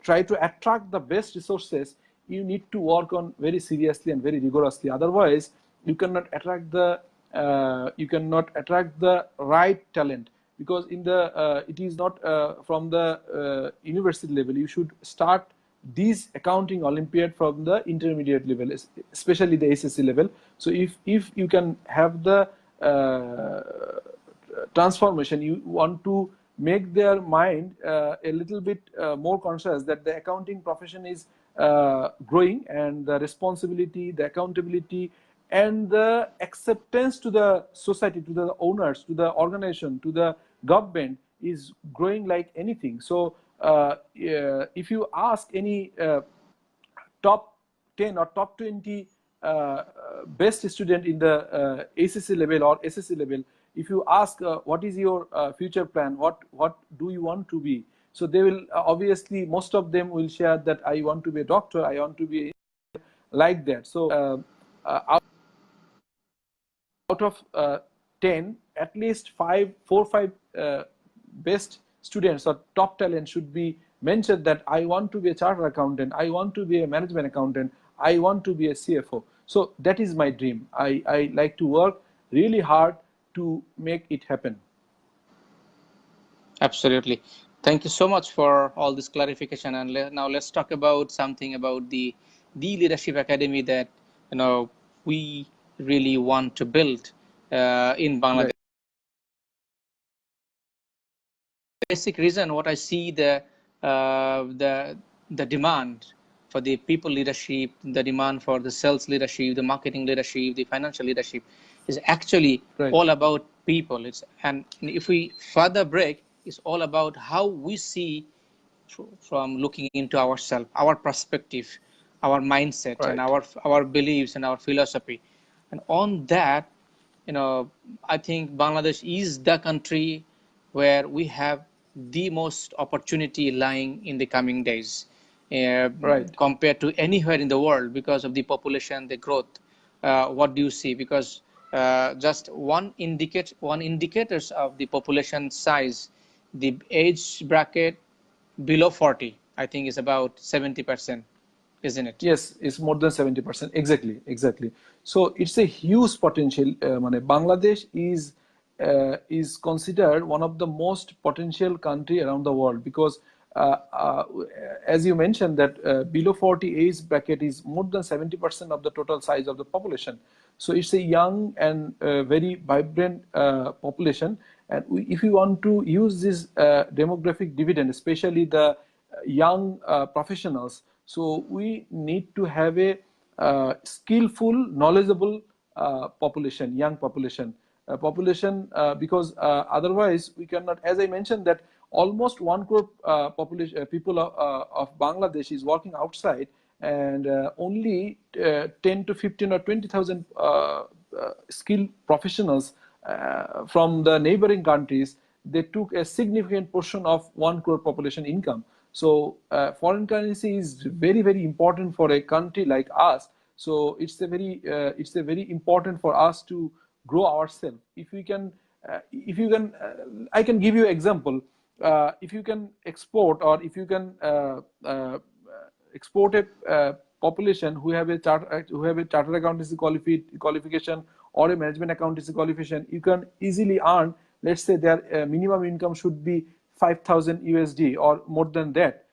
try to attract the best resources, you need to work on very seriously and very rigorously. Otherwise, you cannot attract the right talent, because in the it is not from the university level. You should start these accounting Olympiad from the intermediate level, especially the SSC level. So if you can have the transformation, you want to make their mind a little bit more conscious that the accounting profession is growing, and the responsibility, the accountability, and the acceptance to the society, to the owners, to the organization, to the government is growing like anything. So if you ask any top 10 or top 20 best student in the ACC level or SSC level, if you ask what is your future plan, what do you want to be, so they will obviously, most of them will share that I want to be a doctor, I want to be like that. So out of 10, at least 5 best students or top talent should be mentioned that I want to be a chartered accountant, I want to be a management accountant, I want to be a CFO. So that is my dream. I like to work really hard to make it happen. Absolutely. Thank you so much for all this clarification. And now let's talk about something about the leadership academy that we really want to build in Bangladesh. Right. Basic reason what I see the demand for the people leadership, the demand for the sales leadership, the marketing leadership, the financial leadership is actually Right. all about people. And if we further break, it's all about how we see from looking into ourselves, our perspective, our mindset, Right. and our beliefs and our philosophy. And on that, I think Bangladesh is the country where we have the most opportunity lying in the coming days, Right. compared to anywhere in the world, because of the population, the growth. What do you see? Because just one indicators of the population size, the age bracket below 40, I think, is about 70%, isn't it? Yes, it's more than 70%. Exactly, exactly. So it's a huge potential. Bangladesh is considered one of the most potential country around the world, because as you mentioned that below 40 age bracket is more than 70% of the total size of the population. So it's a young and very vibrant population. And if we want to use this demographic dividend, especially the young professionals, so we need to have a skillful, knowledgeable young population, because otherwise we cannot. As I mentioned, that almost 1 crore people of Bangladesh is working outside, and only 10 to 15 or 20,000 skilled professionals from the neighboring countries. They took a significant portion of 1 crore population income. So foreign currency is very, very important for a country like us. So it's a very important for us to grow ourselves. If you can, I can give you example. If you can export, or if you can export a population who have a chartered accountancy qualification or a management accountancy qualification, you can easily earn. Let's say their minimum income should be 5,000 USD or more than that.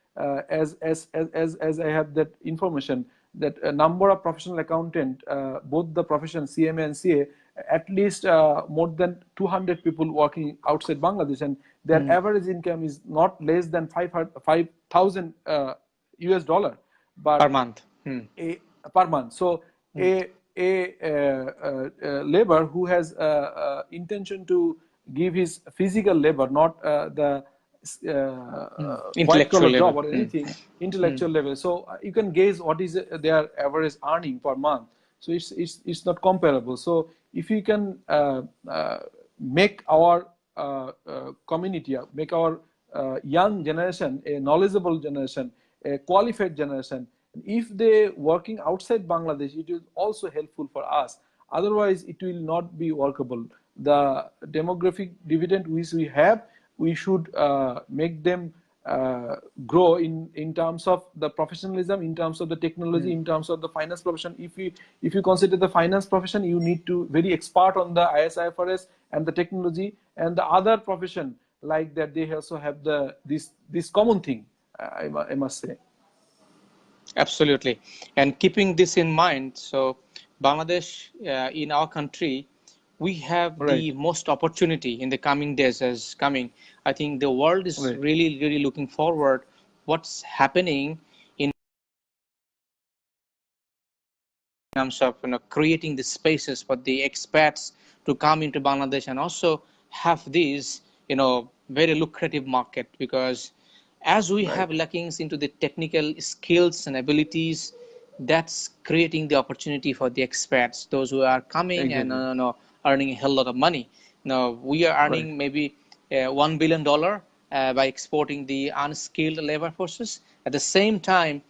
As I have that information, that a number of professional accountant, both the profession CMA and CA, at least more than 200 people working outside Bangladesh, and their average income is not less than 5,000 US dollar, but Per month. per month. So a labor who has intention to give his physical labor, not the white Intellectual collar level. job or anything, intellectual level. So you can gauge what is their average earning per month. So it's not comparable. So if you can make our community, make our young generation a knowledgeable generation, a qualified generation, If they working outside Bangladesh, it is also helpful for us. Otherwise, it will not be workable. The demographic dividend which we have, we should make them grow in terms of the professionalism, in terms of the technology, in terms of the finance profession. If you consider the finance profession, you need to very expert on the IFRS and the technology, and the other profession like that, they also have the this common thing. I must say. Absolutely. And keeping this in mind, so Bangladesh, in our country, we have Right. the most opportunity in the coming days as coming. I think the world is Right. really, really looking forward what's happening in terms of creating the spaces for the expats to come into Bangladesh and also have these very lucrative market, because as we Right. have lackings into the technical skills and abilities, that's creating the opportunity for the expats, those who are coming and Exactly. earning a hell lot of money. Now we are Right. earning maybe $1 billion by exporting the unskilled labor forces. At the same time,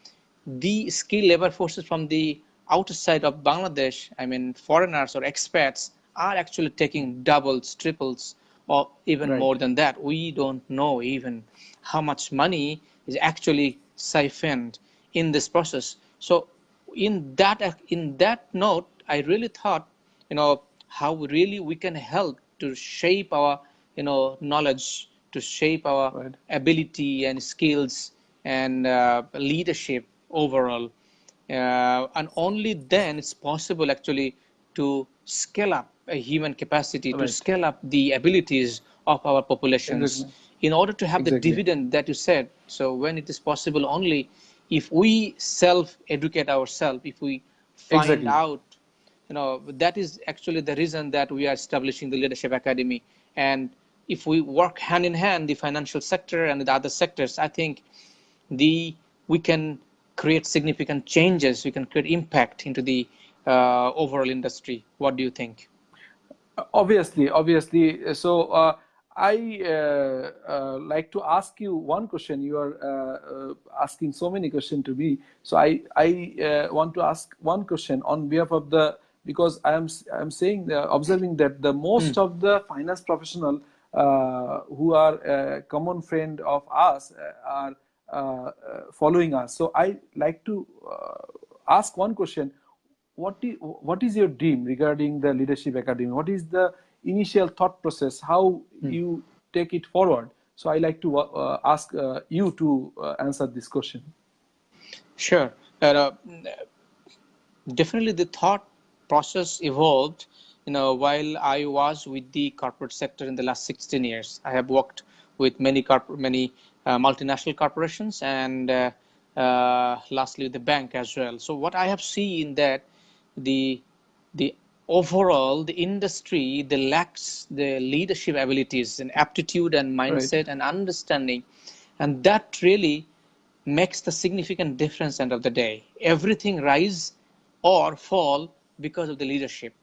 the skilled labor forces from the outside of Bangladesh, I mean foreigners or expats, are actually taking doubles, triples, or even Right. more than that. We don't know even how much money is actually siphoned in this process. So in that note, I really thought, how really we can help to shape our knowledge, to shape our Right. ability and skills and leadership overall. And only then it's possible actually to scale up a human capacity, to Right. scale up the abilities of our populations Exactly. in order to have the Exactly. dividend that you said. So when it is possible only if we self-educate ourselves, if we find Exactly. out, that is actually the reason that we are establishing the Leadership Academy. And if we work hand in hand, the financial sector and the other sectors, I think the we can create significant changes, we can create impact into the overall industry. What do you think? Obviously. So I like to ask you one question. You are asking so many questions to me. So I want to ask one question on behalf of the, because I'm saying observing that the Hmm. most of the finance professional who are a common friend of us are following us. So I like to ask one question. What is your dream regarding the Leadership Academy? What is the initial thought process? How Hmm. you take it forward? So I like to ask you to answer this question. Sure. Definitely the thought process evolved, while I was with the corporate sector in the last 16 years. I have worked with many multinational corporations, and lastly the bank as well. So what I have seen that the the overall the industry, the lacks the leadership abilities and aptitude and Right. mindset and understanding, and that really makes the significant difference end of the day. Everything rise or fall because of the leadership.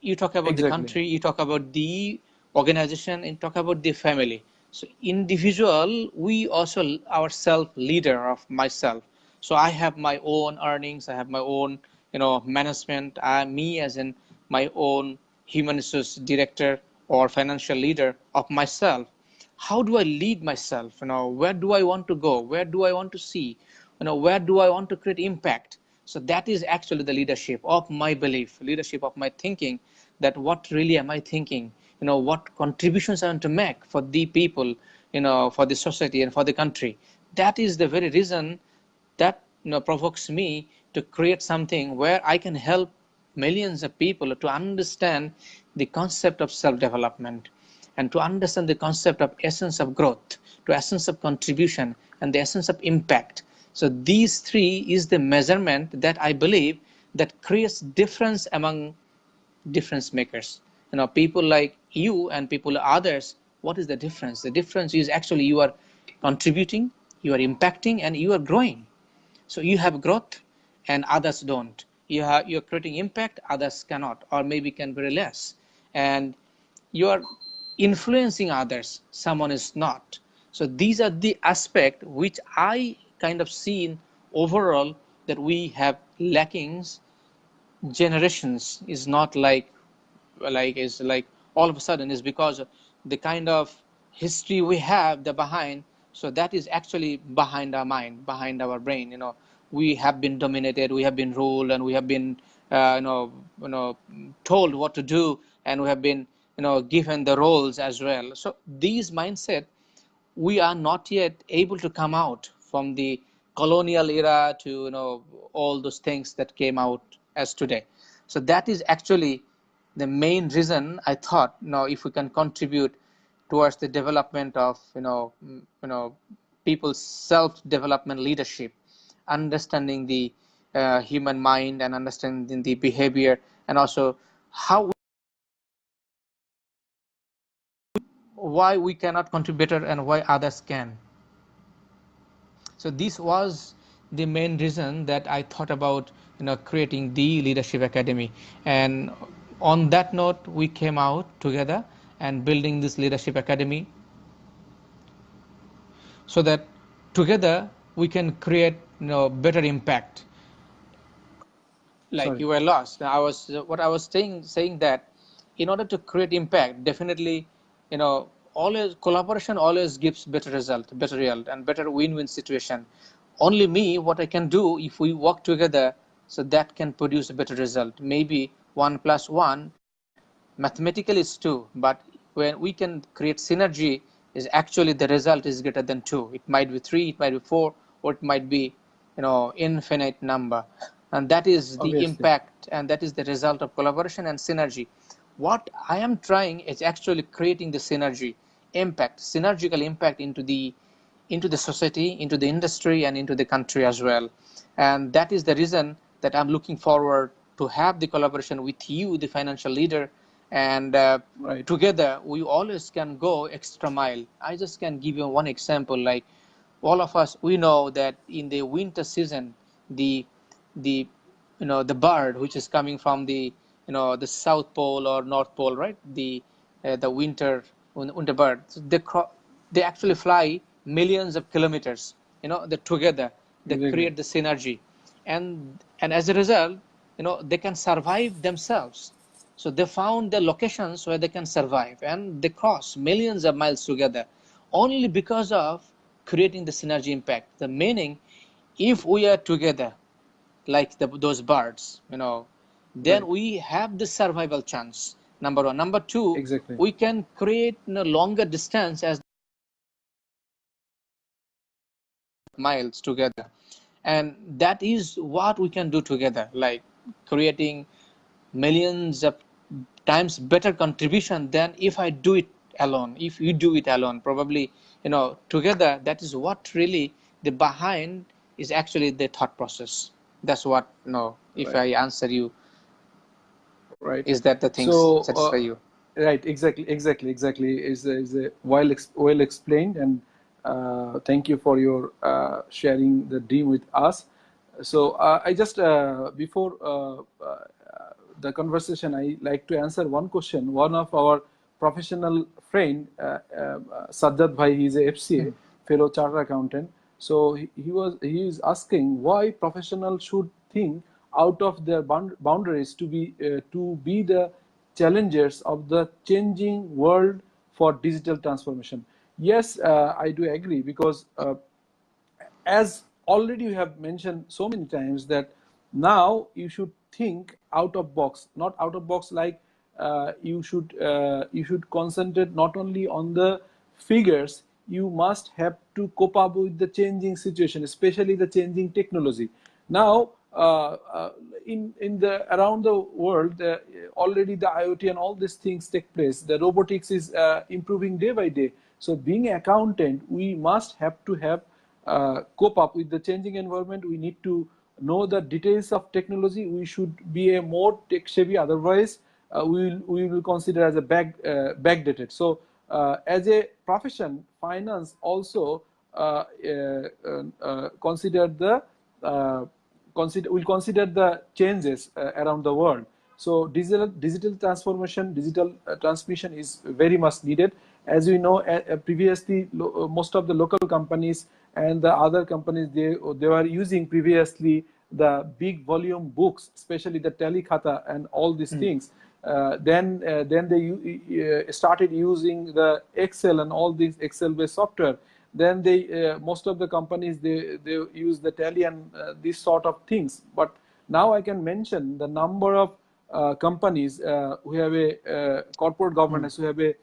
You talk about the Exactly. country, you talk about the organization, and talk about the family. So individual, we also ourself leader of myself. So I have my own earnings, I have my own management. Me as in my own human resource director or financial leader of myself. How do I lead myself? Where do I want to go? Where do I want to see? Where do I want to create impact? So that is actually the leadership of my belief, leadership of my thinking, that what really am I thinking? What contributions I want to make for the people, for the society and for the country. That is the very reason that provokes me to create something where I can help millions of people to understand the concept of self-development and to understand the concept of essence of growth, to essence of contribution and the essence of impact. So these three is the measurement that I believe that creates difference among difference makers. People like you and people others, what is the difference? The difference is actually you are contributing, you are impacting, and you are growing. So you have growth and others don't. You're creating impact, others cannot, or maybe can very less. And you are influencing others, someone is not. So these are the aspect which I kind of seen overall that we have lackings generations is not like all of a sudden, is because of the kind of history we have the behind. So that is actually behind our mind, behind our brain. We have been dominated, we have been ruled, and we have been told what to do, and we have been given the roles as well. So these mindset, we are not yet able to come out from the colonial era to all those things that came out as today. So that is actually the main reason I thought, if we can contribute towards the development of people's self development leadership, understanding the human mind and understanding the behavior, and also how why we cannot contribute better and why others can. So this was the main reason that I thought about creating the Leadership Academy. And on that note, we came out together and building this Leadership Academy, so that together we can create better impact. Like Sorry. you were lost. What I was saying that in order to create impact, definitely, always collaboration always gives better result, and better win-win situation. Only me, what I can do if we work together, so that can produce a better result. Maybe 1 plus 1 mathematically is 2, but when we can create synergy, is actually the result is greater than 2. It might be 3, it might be 4, or it might be infinite number. And that is the Obviously. impact, and that is the result of collaboration and synergy. What I am trying is actually creating the synergy impact, synergical impact into the society, into the industry, and into the country as well. And that is the reason that I'm looking forward to have the collaboration with you, the financial leader, and Right. together we always can go extra mile. I just can give you one example. Like all of us, we know that in the winter season, the the the bird which is coming from the South Pole or North Pole, right? The winter bird, they actually fly millions of kilometers. They together, they Exactly. create the synergy, and as a result, they can survive themselves. So they found the locations where they can survive, and they cross millions of miles together, only because of creating the synergy impact. The meaning, if we are together like those birds, then Right. we have the survival chance. Number one. Number two, Exactly. we can create longer distance as miles together, and that is what we can do together, like creating millions of times better contribution than if I do it alone. If you do it alone, probably together. That is what really the behind is actually the thought process. That's what if Right. I answer you, Right. is that the things So, satisfy you? right, exactly. Is well explained, and thank you for your sharing the dream with us. So, I just before the conversation, I like to answer one question. One of our professional friend, Sajjad Bhai, he is a FCA, fellow chartered accountant. So he is asking why professionals should think out of their boundaries to be the challengers of the changing world for digital transformation. Yes, I do agree, because as already you have mentioned so many times, that now you should think out of box, not out of box, like you should concentrate not only on the figures. You must have to cope up with the changing situation, especially the changing technology. Now, in the around the world, already the IoT and all these things take place. The robotics is improving day by day. So being an accountant, we must have to have cope up with the changing environment. We need to know the details of technology. We should be a more tech savvy. Otherwise, we will consider as a backdated. So, as a profession, finance also consider the will consider the changes around the world. So digital transformation, digital transmission is very much needed. As we know, previously most of the local companies and the other companies, they were using previously the big volume books, especially the Telekhata and all these things. Then they started using the Excel and all these Excel-based software. Then most of the companies they use the Tally and these sort of things. But now I can mention the number of companies who have a corporate governance, who have a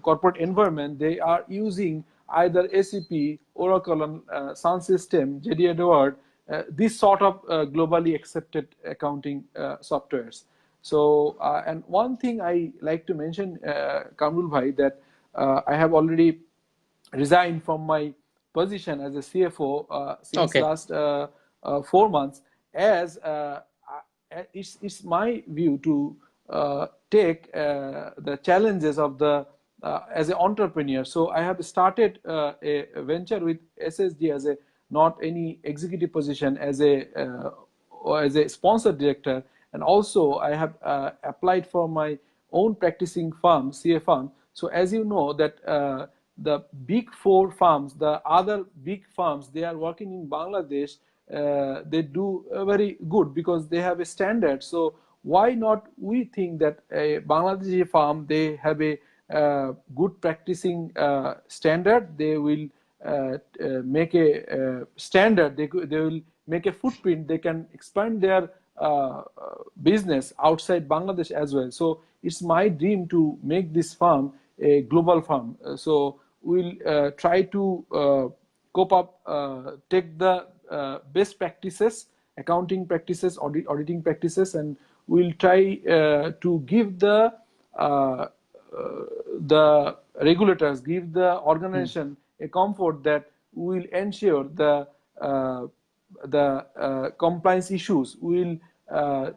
corporate environment. They are using either SAP, Oracle, and Sun System, JD Edward, this sort of globally accepted accounting softwares. So, and one thing I like to mention, Kamrul Bhai, that I have already resigned from my position as a CFO since Okay. last 4 months, as it's my view to take the challenges of the as an entrepreneur. So I have started a venture with SSD as a not any executive position, as a sponsor director, and also I have applied for my own practicing firm, CA firm. So as you know that the big four firms, the other big firms, they are working in Bangladesh. They do very good because they have a standard. So why not we think that a Bangladeshi firm, they have a good practicing standard, they will make a standard, they will make a footprint, they can expand their business outside Bangladesh as well. So it's my dream to make this firm a global firm. So we'll try to cope up, take the best practices, accounting practices, auditing practices, and we'll try to give the regulators, give the organization a comfort that will ensure the compliance issues. We'll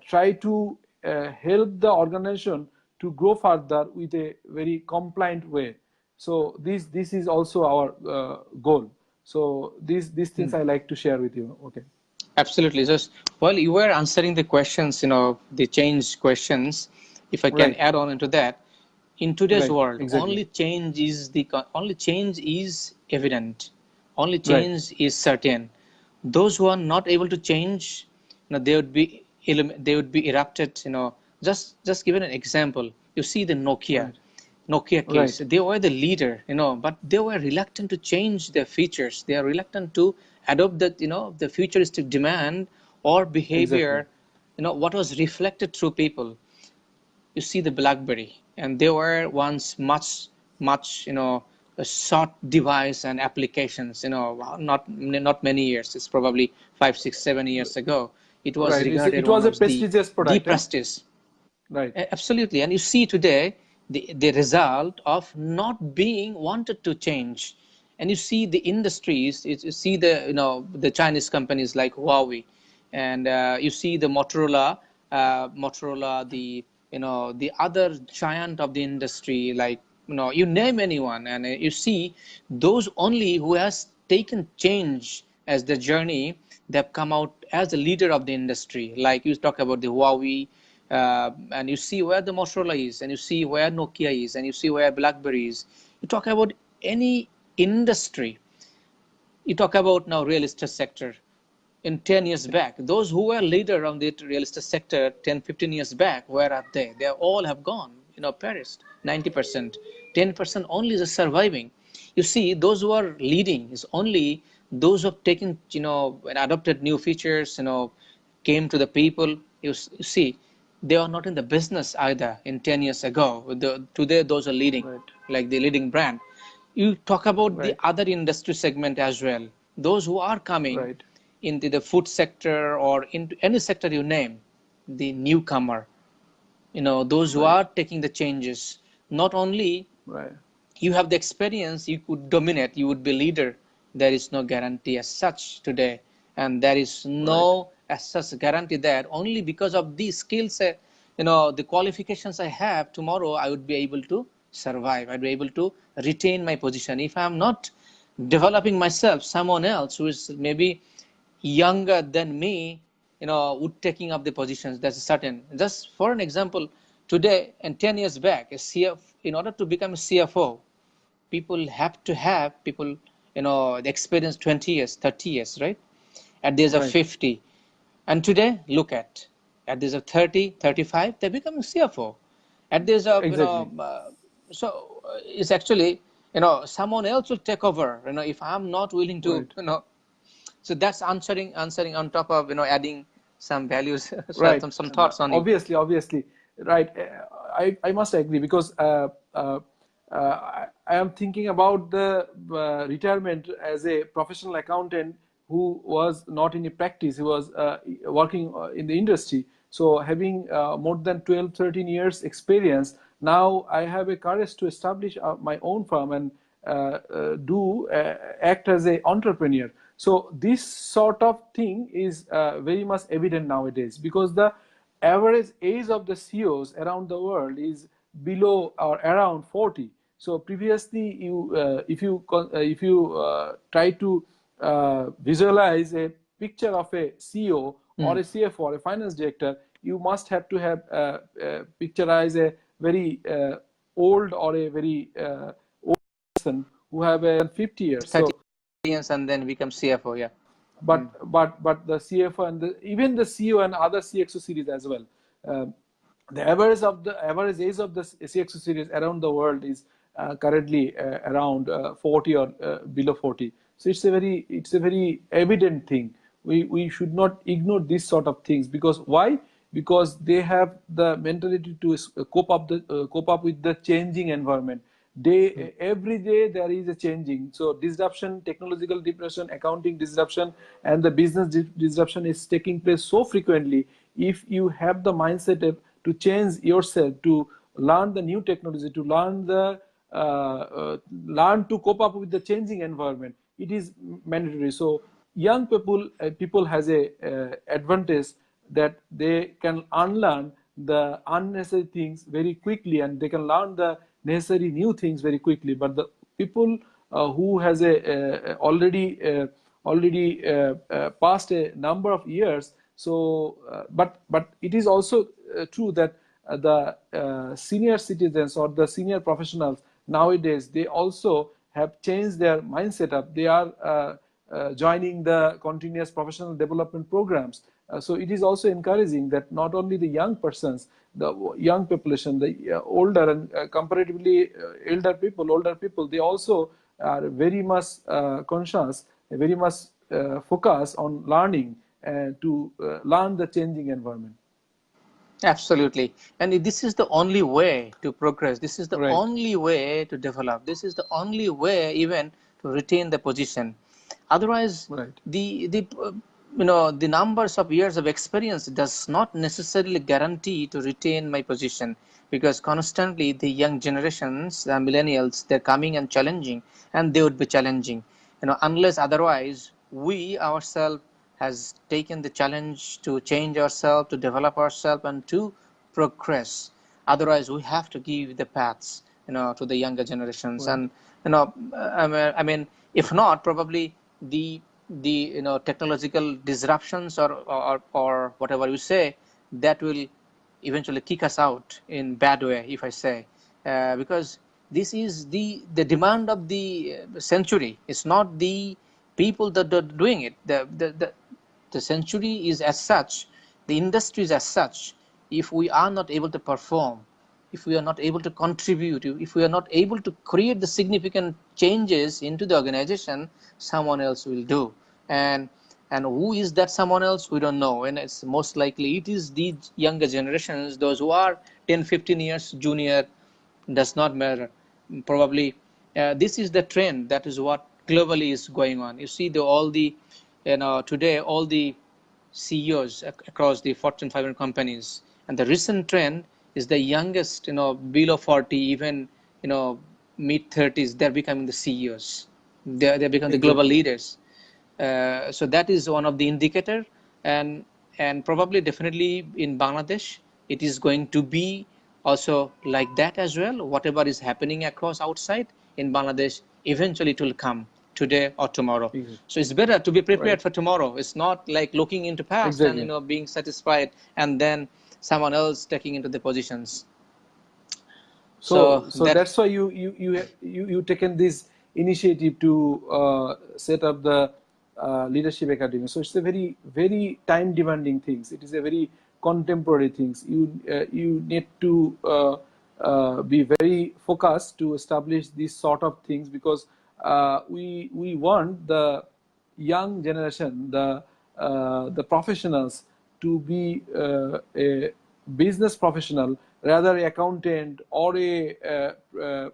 try to help the organization to grow further with a very compliant way. So this is also our goal. So these things I like to share with you. Okay. Absolutely. Just while you were answering the questions, the change questions, if I can Right. add on into that, in today's Right. world, Exactly. only change is evident, only Right. change is certain. Those who are not able to change, they would be erupted. Just given an example, you see the Right. Nokia case. Right. They were the leader, but they were reluctant to change their features. They are reluctant to adopt the futuristic demand or Exactly. behavior, what was reflected through people. You see the BlackBerry, and they were once much a short device and applications. Not many years. It's probably 5 6 7 years ago. It was Right. regarded It one was a of prestigious the product, eh? prestige. Right. Absolutely. And you see today the result of not being wanted to change. And you see the industries, you see the Chinese companies like Huawei, and you see the Motorola, the other giant of the industry, like you name anyone, and you see those only who has taken change as the journey, they've come out as the leader of the industry. Like you talk about the Huawei, and you see where the Motorola is, and you see where Nokia is, and you see where BlackBerry is. You talk about any industry. You talk about now real estate sector. In 10 years back, those who were leader on the real estate sector 10 15 years back, where are they? They all have gone, perished. 90%, 10% only is surviving. You see, those who are leading is only those who have taken, and adopted new features, came to the people. You see, they are not in the business either in 10 years ago. Today, those are leading, Right. like the leading brand. You talk about the Right. other industry segment as well. Those who are coming Right. into the food sector or into any sector you name, the newcomer, those who Right. are taking the changes, not only Right. you have the experience, you could dominate, you would be leader. There is no guarantee as such today, and there is Right. no as such guarantee that only because of these skills, the qualifications I have, tomorrow I would be able to survive, I'd be able to retain my position. If I'm not developing myself, someone else who is maybe younger than me, would taking up the positions. That's certain. Just for an example, today and 10 years back, in order to become a CFO, people have to have people, the experience 20 years, 30 years, right? At the age of Right. 50. And today, look at the age of 30, 35, they're becoming CFO. At the age of, Exactly. so it's actually, someone else will take over, if I'm not willing to, Right. so that's answering on top of, adding some values, so Right. some thoughts on it. Obviously. Right. I must agree because I am thinking about the retirement as a professional accountant who was not in a practice, he was working in the industry. So having more than 12, 13 years experience, now I have a courage to establish my own firm and do act as an entrepreneur. So this sort of thing is very much evident nowadays because the average age of the CEOs around the world is below or around 40. So previously, if you try to visualize a picture of a CEO or a CFO or a finance director, you must have to have picturize a very old or a very old person who have a 50 years. 30 So years and then become CFO, yeah. but the CFO and even the CEO and other CXO series as well. Um, the average age of the CXO series around the world is currently around 40 or below 40. So it's a very evident thing. We should not ignore these sort of things because why? Because they have the mentality to cope up with the changing environment. Every day there is a changing, so disruption, technological disruption, accounting disruption, and the business disruption is taking place so frequently. If you have the mindset to change yourself, to learn the new technology, to learn to cope up with the changing environment, it is mandatory. So young people has a advantage that they can unlearn the unnecessary things very quickly and they can learn the necessary new things very quickly. But the people who has already passed a number of years, so but it is also true that the senior citizens or the senior professionals nowadays, they also have changed their mindset up. They are joining the continuous professional development programs. So it is also encouraging that not only the young persons, the young population, the older and comparatively older people, they also are very much conscious, very much focused on learning and to learn the changing environment. Absolutely. And this is the only way to progress. This is the Right. only way to develop. This is the only way even to retain the position. Otherwise, Right. the numbers of years of experience does not necessarily guarantee to retain my position, because constantly the young generations, the millennials, they're coming and challenging, and they would be challenging. Unless otherwise we ourselves has taken the challenge to change ourselves, to develop ourselves, and to progress. Otherwise, we have to give the paths, to the younger generations. Right. And I mean, if not, probably the technological disruptions or whatever you say, that will eventually kick us out in bad way, if I say, because this is the demand of the century. It's not the people that are doing it. The century is as such, the industry is as such. If we are not able to perform, if we are not able to contribute, if we are not able to create the significant changes into the organization, someone else will do. And who is that someone else? We don't know. And it's most likely it is the younger generations, those who are 10, 15 years junior, does not matter. Probably this is the trend. That is what globally is going on. You see, today all the CEOs across the Fortune 500 companies, and the recent trend is the youngest, below 40, even mid 30s, they're becoming the CEOs. They become the global Exactly. leaders. So that is one of the indicator, and probably definitely in Bangladesh it is going to be also like that as well. Whatever is happening across outside in Bangladesh, eventually it will come today or tomorrow. Exactly. So it's better to be Right. prepared for tomorrow. It's not like looking into past and Exactly. being satisfied and then someone else taking into the positions. So So that that's why you taken this initiative to set up the leadership academy. So it's a very time demanding things. It is a very contemporary things. You need to be very focused to establish these sort of things, because we want the young generation, the professionals, to be a business professional, rather a accountant or a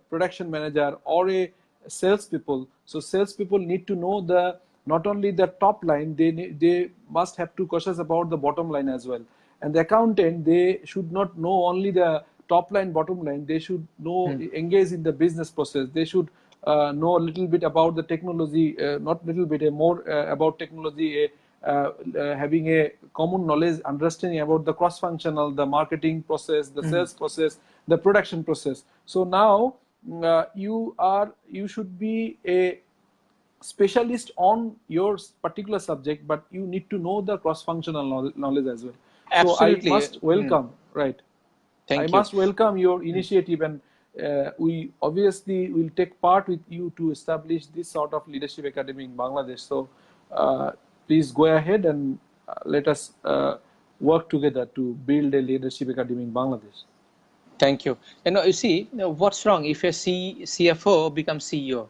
production manager or a salespeople. So salespeople need to know the not only the top line, they must have to cautious about the bottom line as well. And the accountant, they should not know only the top line, bottom line. They should know engage in the business process. They should know a little bit about the technology, not little bit, more about technology, having a common knowledge, understanding about the cross-functional, the marketing process, the sales process, the production process. So now you should be a specialist on your particular subject, but you need to know the cross-functional knowledge as well. So I Absolutely. must welcome, right? I Thank you. must welcome your initiative, and we obviously will take part with you to establish this sort of leadership academy in Bangladesh. So please go ahead and let us work together to build a leadership academy in Bangladesh. Thank you. You see, what's wrong if a CFO becomes CEO?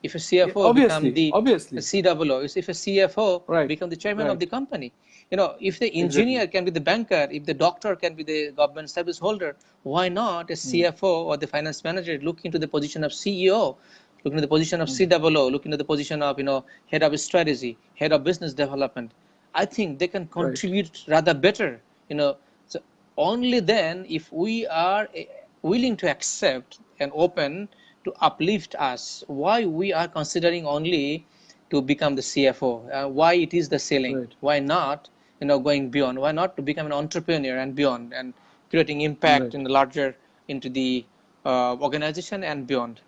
If a CFO become the Obviously, COO, if a CFO right, become the chairman of the right, company, if the exactly, engineer can be the banker, if the doctor can be the government service holder, why not a CFO or the finance manager look into the position of CEO, look into the position of COO, look into the position of head of strategy, head of business development? I think they can right, contribute rather better. So only then, if we are willing to accept and open to uplift us, why we are considering only to become the CFO, why it is the ceiling, right, why not going beyond, why not to become an entrepreneur and beyond, and creating impact right, in the larger into the organization and beyond.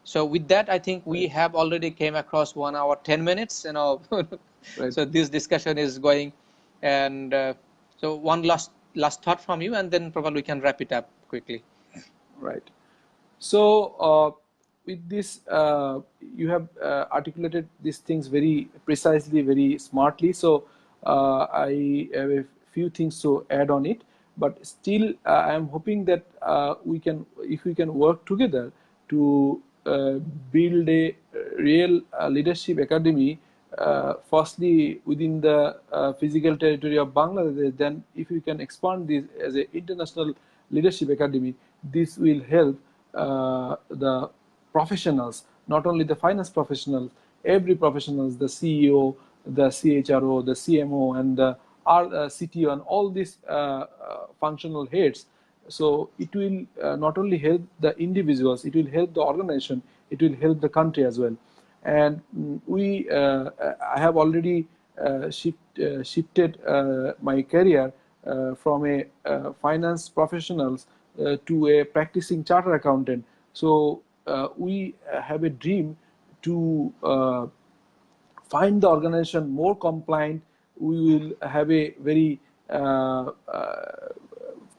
So with that, I think we right, have already came across 1 hour 10 minutes. right. So this discussion is going, and so one last thought from you, and then probably we can wrap it up quickly. Right. So with this, you have articulated these things very precisely, very smartly. So I have a few things to add on it, but still, I am hoping that if we can work together to build a real leadership academy. Firstly, within the physical territory of Bangladesh, then if we can expand this as an international leadership academy, this will help the professionals, not only the finance professionals, every professionals, the CEO, the CHRO, the CMO, and the CTO, and all these functional heads. So it will not only help the individuals, it will help the organization, it will help the country as well. And I have already shifted my career from a finance professionals to a practicing charter accountant. So we have a dream to find the organization more compliant. We will have a very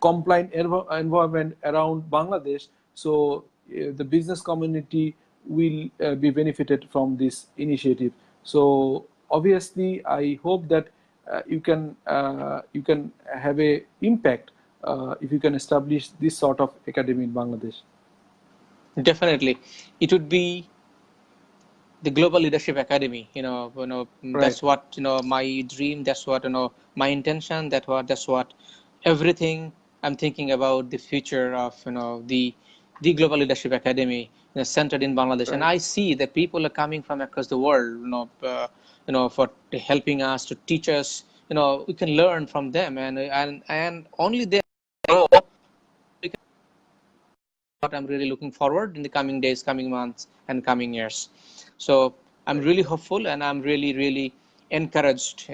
compliant environment around Bangladesh. So the business community will be benefited from this initiative. So obviously, I hope that you can have a impact if you can establish this sort of academy in Bangladesh. Definitely, it would be the Global Leadership Academy. Right. That's what my dream. That's what my intention. That's what everything I'm thinking about the future of the Global Leadership Academy centered in Bangladesh. And Right. I see that people are coming from across the world. For helping us, to teach us. We can learn from them, and only then what I'm really looking forward in the coming days, coming months, and coming years. So I'm Right. really hopeful, and I'm really, really encouraged,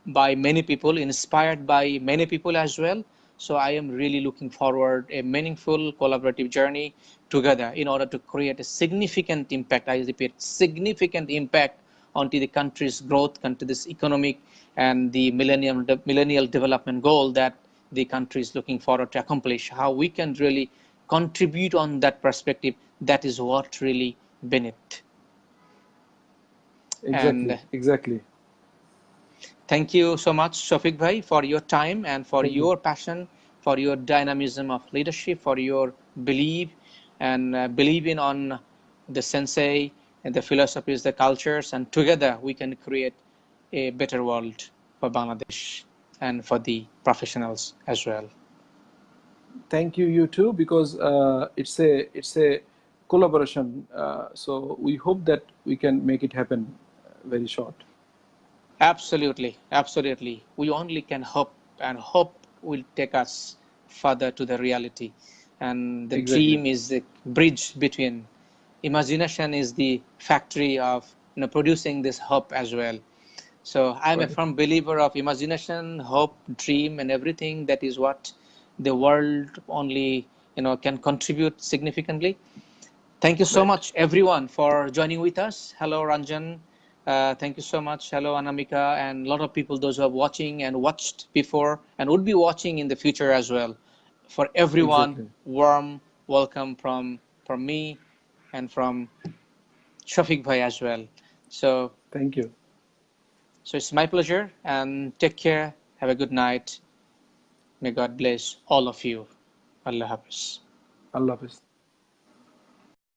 by many people, inspired by many people as well. So I am really looking forward a meaningful collaborative journey together in order to create a significant impact. I repeat, significant impact onto the country's growth, onto this economic and the millennial development goal that the country is looking forward to accomplish. How we can really contribute on that perspective, that is what really beneath. Exactly, And exactly. thank you so much, Shafiq Bhai, for your time and for Thank you. your passion, for your dynamism of leadership, for your belief and believing on the sensei and the philosophies, the cultures, and together we can create a better world for Bangladesh and for the professionals as well. Thank you, you too, because it's a collaboration. So we hope that we can make it happen very short. Absolutely, absolutely. We only can hope, and hope will take us further to the reality. And the Exactly. dream is the bridge between. Imagination is the factory of producing this hope as well. So I'm a Right. firm believer of imagination, hope, dream, and everything. That is what the world only can contribute significantly. Thank you so Right. much, everyone, for joining with us. Hello, Ranjan. Thank you so much. Hello, Anamika, and a lot of people, those who are watching and watched before and would be watching in the future as well. For everyone, Exactly. warm welcome from me and from Shafiq Bhai as well. So, Thank you. so it's my pleasure, and take care. Have a good night. May God bless all of you. Allah Hafiz. Allah Hafiz.